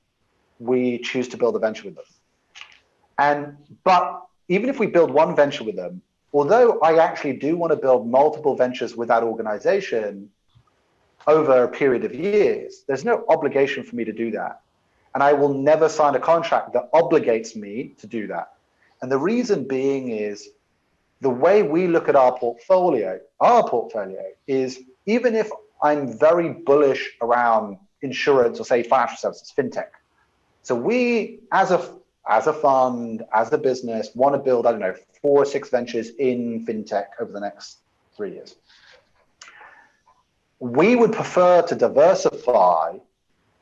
We choose to build a venture with them. But even if we build one venture with them, although I actually do want to build multiple ventures with that organization over a period of years, there's no obligation for me to do that. And I will never sign a contract that obligates me to do that. And the reason being is the way we look at our portfolio is, even if I'm very bullish around insurance or say financial services, fintech. So we, as a fund, as a business, want to build, 4 or 6 ventures in fintech over the next 3 years. We would prefer to diversify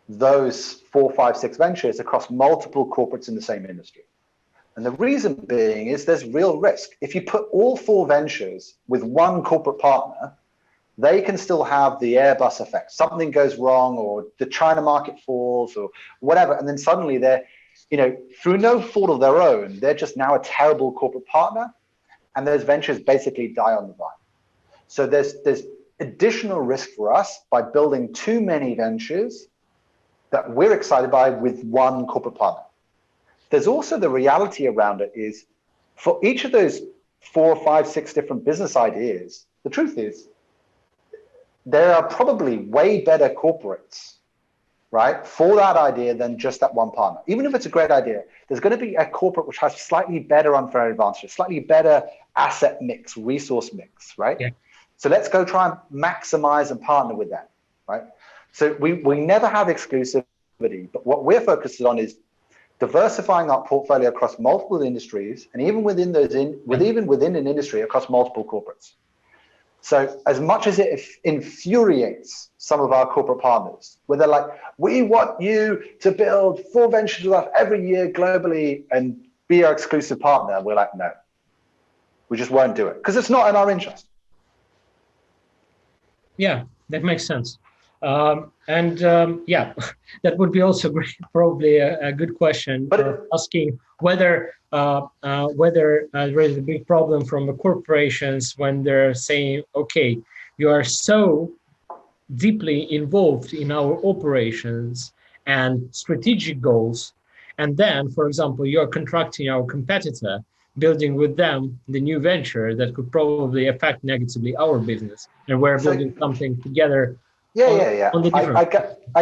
those 4, 5, 6 ventures across multiple corporates in the same industry. And the reason being is there's real risk. If you put all 4 ventures with one corporate partner, they can still have the Airbus effect. Something goes wrong, or the China market falls, or whatever. And then suddenly they're, through no fault of their own, they're just now a terrible corporate partner. And those ventures basically die on the vine. So there's additional risk for us by building too many ventures that we're excited by with one corporate partner. There's also the reality around it is, for each of those 4, 5, 6 different business ideas, the truth is there are probably way better corporates, right, for that idea than just that one partner. Even if it's a great idea, there's going to be a corporate which has slightly better unfair advantages, slightly better asset mix, resource mix, right? Yeah. So let's go try and maximize and partner with them, right? So we never have exclusivity, but what we're focused on is diversifying our portfolio across multiple industries, and even within an industry across multiple corporates. So as much as it infuriates some of our corporate partners, where they're like, we want you to build 4 ventures with us every year globally and be our exclusive partner, we're like, no, we just won't do it because it's not in our interest. Yeah, that makes sense. That would be also probably a good question, asking whether there is a big problem from the corporations when they're saying, okay, you are so deeply involved in our operations and strategic goals, and then, for example, you're contracting our competitor, building with them the new venture that could probably affect negatively our business, and we're building something together. I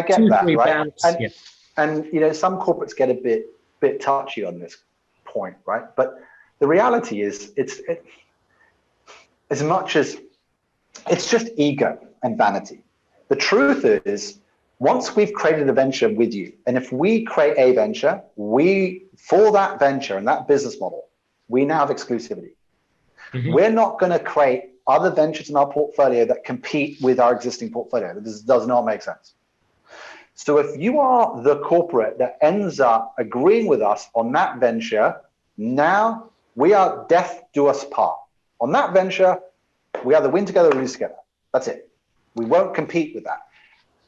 get that, right? And some corporates get a bit touchy on this point, right? But the reality is, it's as much as it's just ego and vanity. The truth is, once we've created a venture with you, and if we create a venture, for that venture and that business model, we now have exclusivity. Mm-hmm. We're not going to create other ventures in our portfolio that compete with our existing portfolio. This does not make sense. So if you are the corporate that ends up agreeing with us on that venture, now we are death do us part. On that venture, we either win together or lose together. That's it. We won't compete with that.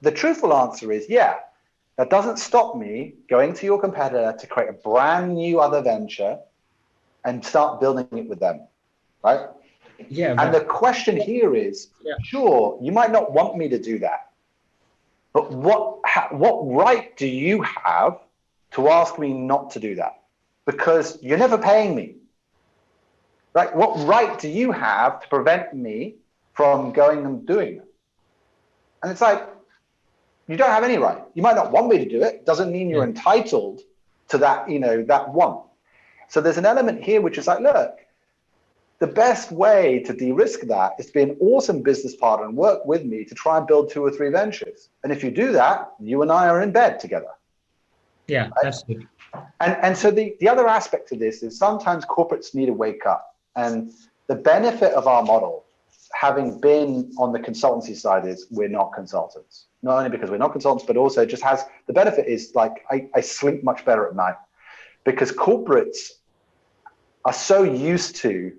The truthful answer is, that doesn't stop me going to your competitor to create a brand new other venture and start building it with them, right? Yeah. And the question here is, sure, you might not want me to do that, but what right do you have to ask me not to do that? Because you're never paying me, right? What right do you have to prevent me from going and doing it? And it's like, you don't have any right. You might not want me to do it. Doesn't mean you're entitled to that, that one. So there's an element here which is like, look, the best way to de-risk that is to be an awesome business partner and work with me to try and build 2 or 3 ventures. And if you do that, you and I are in bed together. Yeah, right? absolutely. And so the other aspect of this is sometimes corporates need to wake up. And the benefit of our model, having been on the consultancy side, is we're not consultants. Not only because we're not consultants, but also just has the benefit is like I sleep much better at night, because corporates are so used to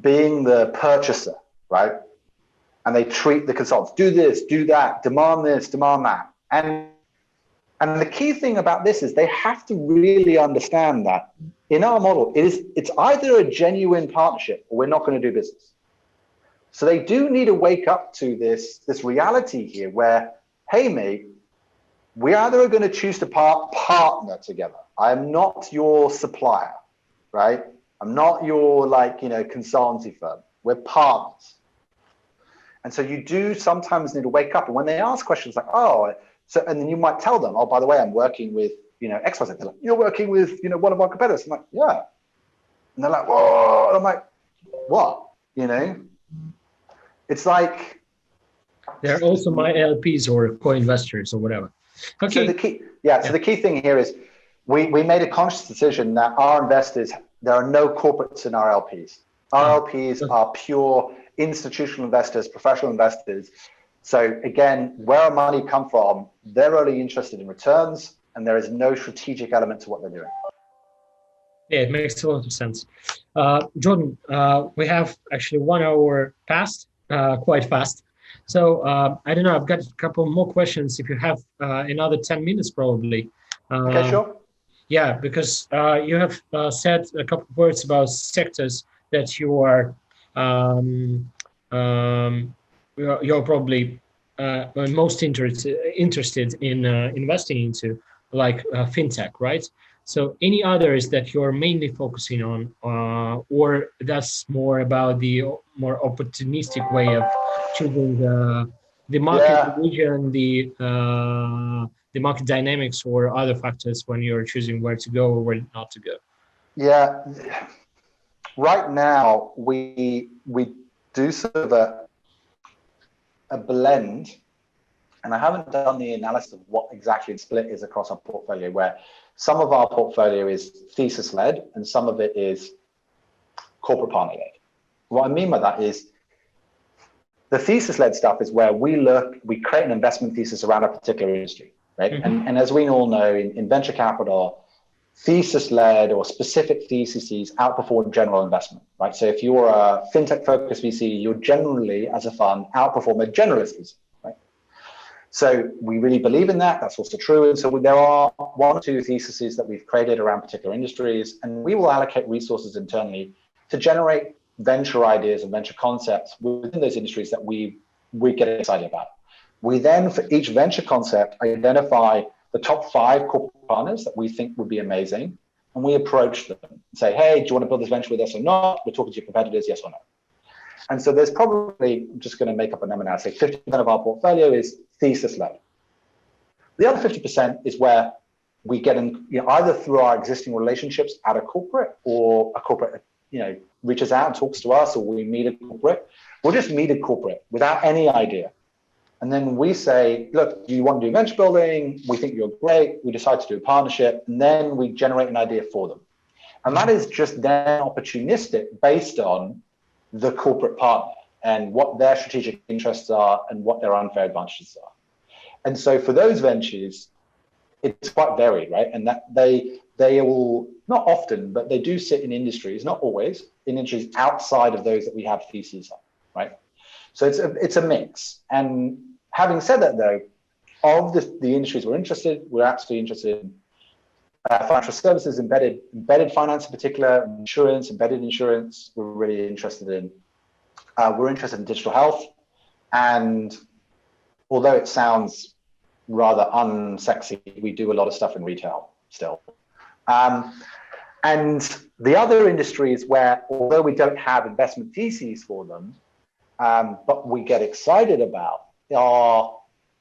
being the purchaser, right? And they treat the consultants, do this, do that, demand this, demand that. And the key thing about this is they have to really understand that in our model, it's either a genuine partnership or we're not going to do business. So they do need to wake up to this reality here where, hey, mate, we either are going to choose to partner together. I'm not your supplier, right? I'm not your consultancy firm. We're partners. And so you do sometimes need to wake up. And when they ask questions like, and then you might tell them, oh, by the way, I'm working with, XYZ. They're like, you're working with, one of our competitors. I'm like, yeah. And they're like, whoa. And I'm like, what? It's like. They're also my LPs or co-investors or whatever. Okay. So the key thing here is we made a conscious decision that our investors, there are no corporates in our LPs. Our LPs are pure institutional investors, professional investors. So again, where our money come from, they're only interested in returns, and there is no strategic element to what they're doing. Yeah, it makes a lot of sense. Jordan, we have actually 1 hour passed, quite fast. So I don't know, I've got a couple more questions if you have another 10 minutes probably. Okay, sure. Yeah, because you have said a couple of words about sectors that you are you're probably most interested in investing into, like fintech, right? So any others that you're mainly focusing on, or that's more about the more opportunistic way of choosing the market region, the market dynamics, or other factors when you're choosing where to go or where not to go? Yeah, right now we do sort of a blend, and I haven't done the analysis of what exactly the split is across our portfolio, where some of our portfolio is thesis-led and some of it is corporate partner-led. What I mean by that is the thesis-led stuff is where we create an investment thesis around a particular industry, right? Mm-hmm. And as we all know, in venture capital, thesis-led or specific theses outperform general investment, right? So if you're a fintech-focused VC, you're generally, as a fund, outperform a generalist VC, right? So we really believe in that. That's also true. And so there are 1 or 2 theses that we've created around particular industries, and we will allocate resources internally to generate venture ideas and venture concepts within those industries that we get excited about. We then, for each venture concept, identify the top 5 corporate partners that we think would be amazing, and we approach them and say, hey, do you want to build this venture with us or not? We're talking to your competitors, yes or no. And so there's probably, I'm just going to make up a number now, say 50% of our portfolio is thesis-led. The other 50% is where we get in, either through our existing relationships at a corporate, or a corporate reaches out and talks to us, or we meet a corporate. We'll just meet a corporate without any idea. And then we say, look, do you want to do venture building? We think you're great. We decide to do a partnership, and then we generate an idea for them. And that is just then opportunistic based on the corporate partner and what their strategic interests are and what their unfair advantages are. And so for those ventures, it's quite varied, right? And that they will, not often, but they do sit in industries, not always, in industries outside of those that we have theses on, right? So it's a mix. And having said that, though, of the industries we're absolutely interested in financial services, embedded finance in particular, insurance, embedded insurance, we're really interested in. We're interested in digital health. And although it sounds rather unsexy, we do a lot of stuff in retail still. And the other industries where, although we don't have investment theses for them, but we get excited about, are,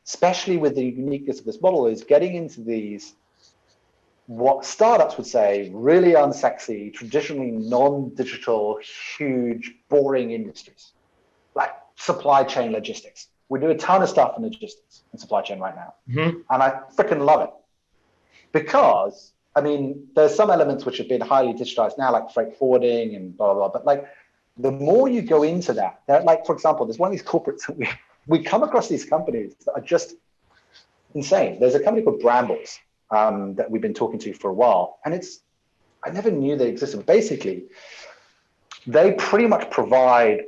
especially with the uniqueness of this model, is getting into these what startups would say, really unsexy, traditionally non-digital, huge, boring industries, like supply chain logistics. We do a ton of stuff in logistics and supply chain right now. Mm-hmm. And I freaking love it. Because, I mean, there's some elements which have been highly digitized now, like freight forwarding and blah, blah, blah. But like, the more you go into that, like, for example, there's one of these corporates that we come across these companies that are just insane. There's a company called Brambles that we've been talking to for a while. And I never knew they existed. But basically, they pretty much provide,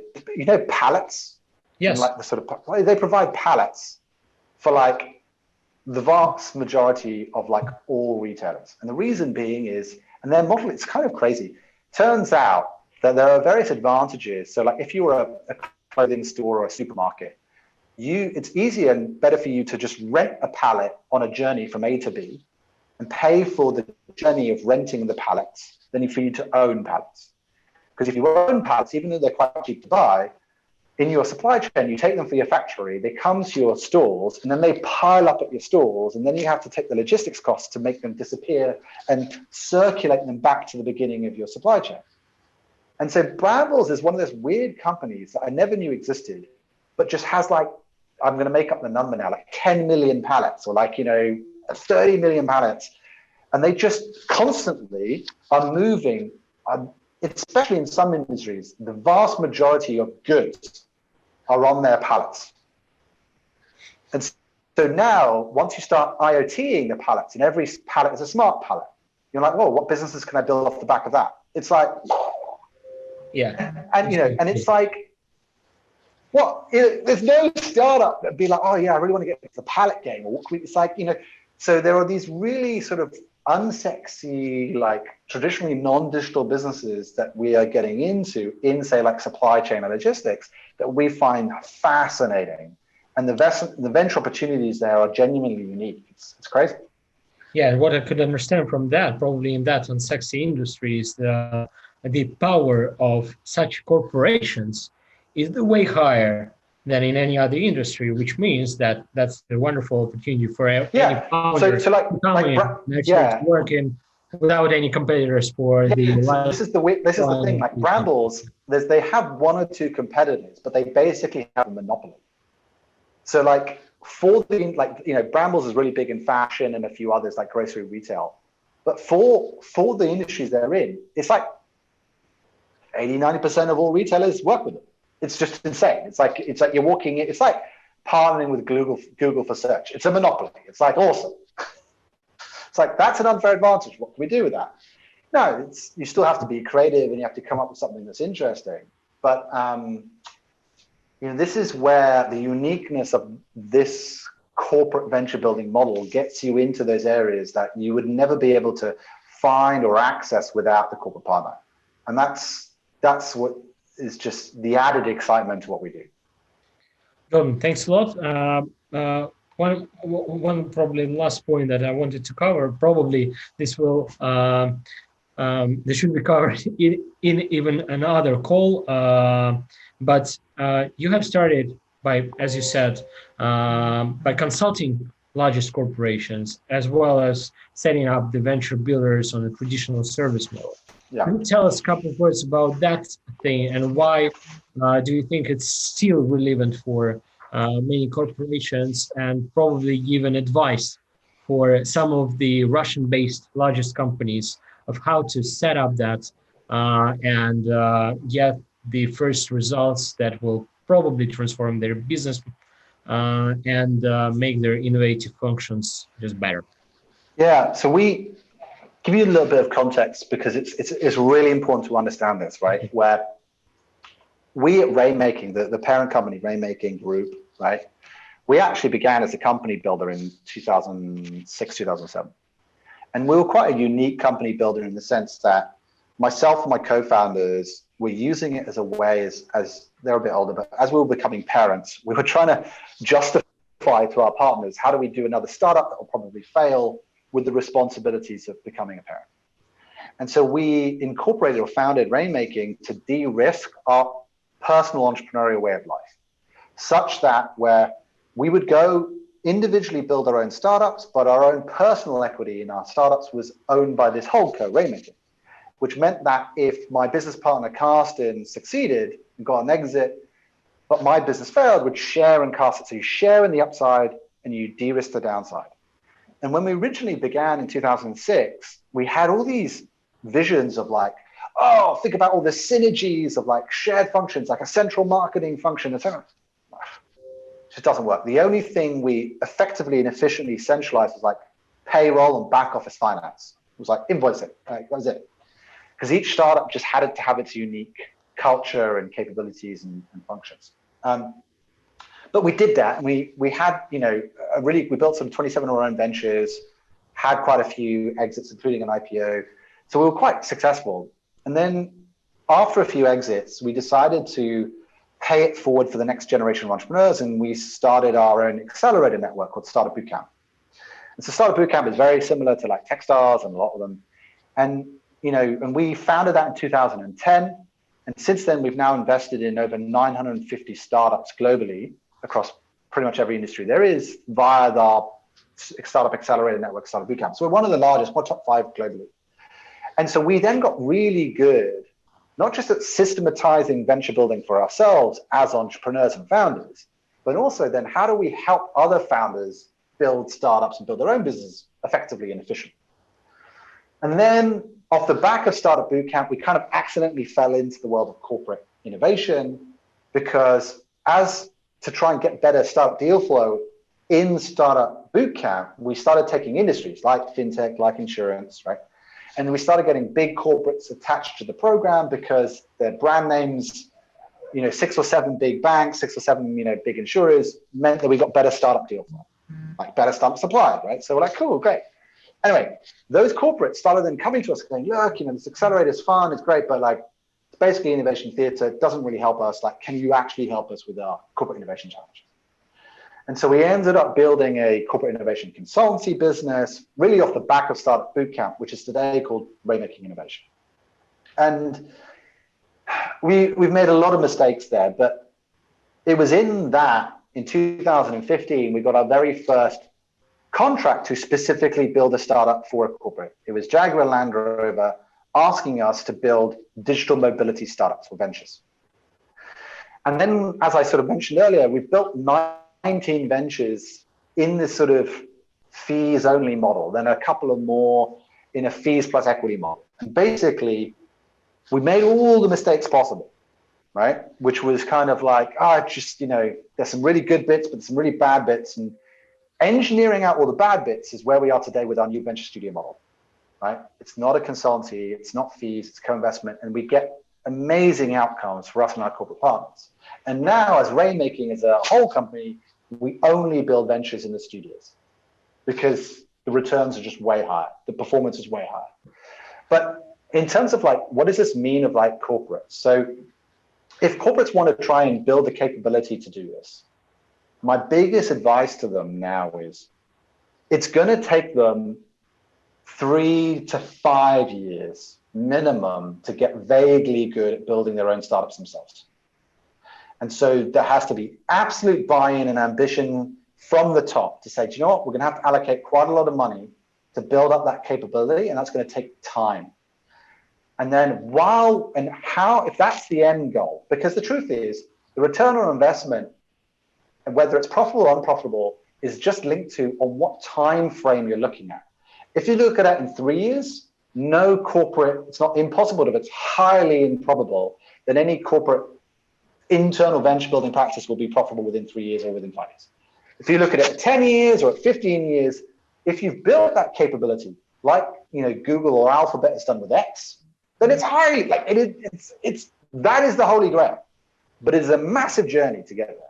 pallets. Yes. Like the sort of, they provide pallets for like the vast majority of like all retailers. And the reason being is, and their model, it's kind of crazy. Turns out that there are various advantages. So like if you were a clothing store or a supermarket, it's easier and better for you to just rent a pallet on a journey from A to B and pay for the journey of renting the pallets than for you to own pallets. Because if you own pallets, even though they're quite cheap to buy, in your supply chain, you take them for your factory, they come to your stores, and then they pile up at your stores, and then you have to take the logistics costs to make them disappear and circulate them back to the beginning of your supply chain. And so Brambles is one of those weird companies that I never knew existed, but just has like, I'm going to make up the number now, like 10 million pallets or like, 30 million pallets. And they just constantly are moving, especially in some industries, the vast majority of goods are on their pallets. And so now, once you start IoTing the pallets, and every pallet is a smart pallet, you're like, whoa, what businesses can I build off the back of that? It's like, yeah. And, and it's like, what? There's no startup that'd be like, oh yeah, I really want to get into the pallet game. Or it's like, so there are these really sort of unsexy, like traditionally non-digital businesses that we are getting into in, say, like supply chain and logistics that we find fascinating. And the venture opportunities there are genuinely unique. It's crazy. Yeah, and what I could understand from that, probably in that unsexy industry, is the power of such corporations is the way higher than in any other industry, which means that that's a wonderful opportunity for any founder so like, to come in and actually working without any competitors for the. So this is the thing. Like Brambles, they have one or two competitors, but they basically have a monopoly. So like Brambles is really big in fashion and a few others like grocery retail, but for the industries they're in, it's like 80-90% of all retailers work with them. It's just insane. It's like you're walking in. It's like partnering with Google for search. It's a monopoly. It's like awesome. It's like that's an unfair advantage. What can we do with that? No, you still have to be creative and you have to come up with something that's interesting. But this is where the uniqueness of this corporate venture building model gets you into those areas that you would never be able to find or access without the corporate partner. And that's what is just the added excitement to what we do. Jordan, thanks a lot. One probably last point that I wanted to cover, probably this will this should be covered in even another call, but you have started by, as you said, by consulting largest corporations as well as setting up the venture builders on a traditional service model. Yeah. Can you tell us a couple of words about that thing and why do you think it's still relevant for many corporations, and probably give an advice for some of the Russian-based largest companies of how to set up that and get the first results that will probably transform their business and make their innovative functions just better? Yeah, so we give you a little bit of context because it's really important to understand this, right? Where we at Rainmaking, the parent company, Rainmaking Group, right? We actually began as a company builder in 2006, 2007. And we were quite a unique company builder in the sense that myself and my co-founders were using it as a way, as they're a bit older, but as we were becoming parents, we were trying to justify to our partners, how do we do another startup that will probably fail with the responsibilities of becoming a parent? And so we incorporated or founded Rainmaking to de-risk our personal entrepreneurial way of life, such that where we would go individually build our own startups, but our own personal equity in our startups was owned by this holdco, Rainmaking, which meant that if my business partner Carsten succeeded and got an exit, but my business failed, would share in Carsten. So you share in the upside and you de-risk the downside. And when we originally began in 2006, we had all these visions of like, oh, think about all the synergies of like shared functions, like a central marketing function, etc. It just doesn't work. The only thing we effectively and efficiently centralized was like payroll and back office finance. It was like invoicing, right? That was it. Because each startup just had to have its unique culture and capabilities and functions. But we did that, and we had, you know, we built some 27 of our own ventures, had quite a few exits, including an IPO. So we were quite successful. And then after a few exits, we decided to pay it forward for the next generation of entrepreneurs, and we started our own accelerator network called Startup Bootcamp. And so Startup Bootcamp is very similar to like Techstars and a lot of them. And, you know, and we founded that in 2010. And since then, we've now invested in over 950 startups globally across pretty much every industry there is via the Startup Accelerator Network, Startup Bootcamp. So we're one of the largest, we're top 5 globally. And so we then got really good, not just at systematizing venture building for ourselves as entrepreneurs and founders, but also then how do we help other founders build startups and build their own business effectively and efficiently. And then off the back of Startup Bootcamp, we kind of accidentally fell into the world of corporate innovation, because as to try and get better startup deal flow in Startup Bootcamp, we started taking industries like fintech, like insurance, right? And we started getting big corporates attached to the program because their brand names, you know, 6 or 7 big banks, 6 or 7, you know, big insurers meant that we got better startup deal flow, like better startup supply, right? So we're like, cool, great. Anyway, those corporates started then coming to us saying, look, you know, this accelerator is fun, it's great, but like, it's basically innovation theater, it doesn't really help us. Like, can you actually help us with our corporate innovation challenge? And so we ended up building a corporate innovation consultancy business, really off the back of Startup Bootcamp, which is today called Rainmaking Innovation. And we've made a lot of mistakes there, but it was in that, in 2015, we got our very first contract to specifically build a startup for a corporate. It was Jaguar Land Rover asking us to build digital mobility startups for ventures. And then, as I sort of mentioned earlier, we've built 19 ventures in this sort of fees only model, then a couple of more in a fees plus equity model. And basically, we made all the mistakes possible, right? Which was kind of like, just, you know, there's some really good bits, but there's some really bad bits. And engineering out all the bad bits is where we are today with our new venture studio model, right? It's not a consultancy, it's not fees, it's co-investment, and we get amazing outcomes for us and our corporate partners. And now, as Rainmaking as a whole company, we only build ventures in the studios because the returns are just way higher, the performance is way higher. But in terms of like, what does this mean of like corporates? So if corporates want to try and build the capability to do this, my biggest advice to them now is it's going to take them 3 to 5 years minimum to get vaguely good at building their own startups themselves. And so there has to be absolute buy-in and ambition from the top to say, do you know what, we're going to have to allocate quite a lot of money to build up that capability, and that's going to take time. And then if that's the end goal, because the truth is the return on investment, and whether it's profitable or unprofitable, is just linked to on what time frame you're looking at. If you look at it in 3 years, no corporate, it's not impossible, but it's highly improbable that any corporate internal venture building practice will be profitable within 3 years or within 5 years. If you look at it at 10 years or at 15 years, if you've built that capability, like, you know, Google or Alphabet has done with X, then it's highly, like, it's that is the holy grail. But it's a massive journey to get there.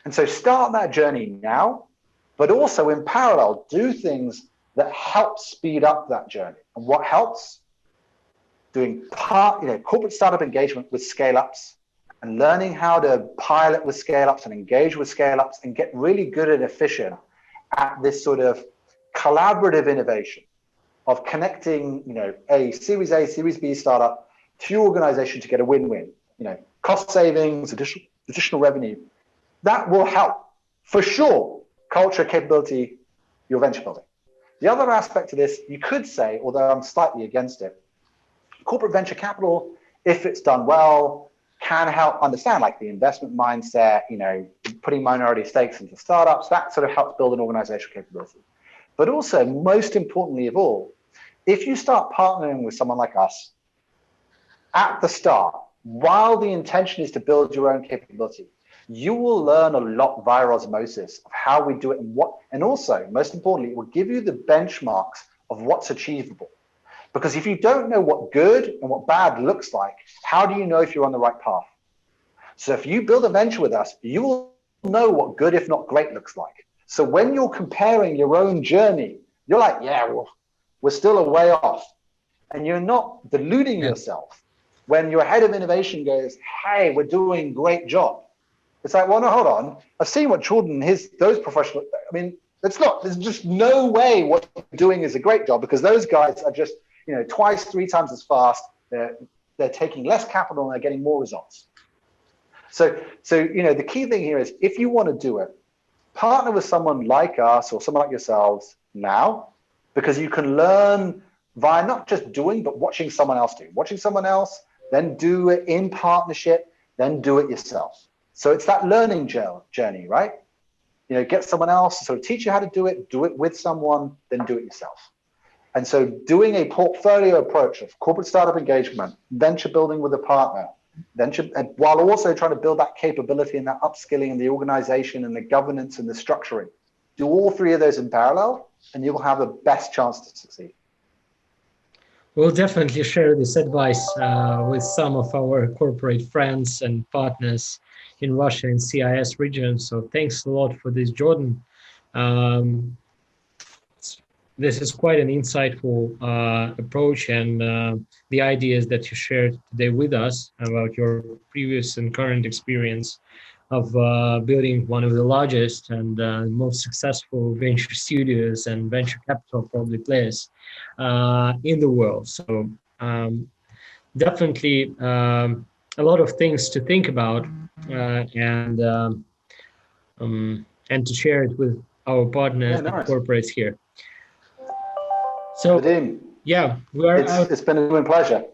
And so start that journey now, but also in parallel, do things that help speed up that journey. And what helps? Doing corporate startup engagement with scale-ups and learning how to pilot with scale-ups and engage with scale-ups and get really good and efficient at this sort of collaborative innovation of connecting, you know, a Series A, Series B startup to your organization to get a win-win, you know, cost savings, additional revenue. That will help for sure culture, capability, your venture building. The other aspect of this, you could say, although I'm slightly against it, corporate venture capital, if it's done well, can help understand like the investment mindset, you know, putting minority stakes into startups, that sort of helps build an organizational capability. But also, most importantly of all, if you start partnering with someone like us at the start, while the intention is to build your own capability, you will learn a lot via osmosis of how we do it and what, and also, most importantly, it will give you the benchmarks of what's achievable. Because if you don't know what good and what bad looks like, how do you know if you're on the right path? So if you build a venture with us, you will know what good, if not great, looks like. So when you're comparing your own journey, you're like, yeah, well, we're still a way off. And you're not deluding yourself when your head of innovation goes, hey, we're doing a great job. It's like, well, no, hold on. I've seen what Jordan, those professionals, I mean, there's just no way what you're doing is a great job, because those guys are just, you know, twice, 3 times as fast. They're taking less capital and they're getting more results. So, you know, the key thing here is, if you want to do it, partner with someone like us or someone like yourselves now, because you can learn via not just doing, but watching someone else do. Watching someone else, then do it in partnership, then do it yourself. So it's that learning journey, right? You know, get someone else to sort of teach you how to do it with someone, then do it yourself. And so doing a portfolio approach of corporate startup engagement, venture building with a partner, while also trying to build that capability and that upskilling and the organization and the governance and the structuring. Do all 3 of those in parallel, and you will have the best chance to succeed. We'll definitely share this advice with some of our corporate friends and partners in Russia and CIS region. So thanks a lot for this, Jordan. This is quite an insightful approach, and the ideas that you shared today with us about your previous and current experience of building one of the largest and most successful venture studios and venture capital probably players in the world. So definitely a lot of things to think about and to share it with our partners and corporates here. So, Vadim, yeah, it's been a pleasure.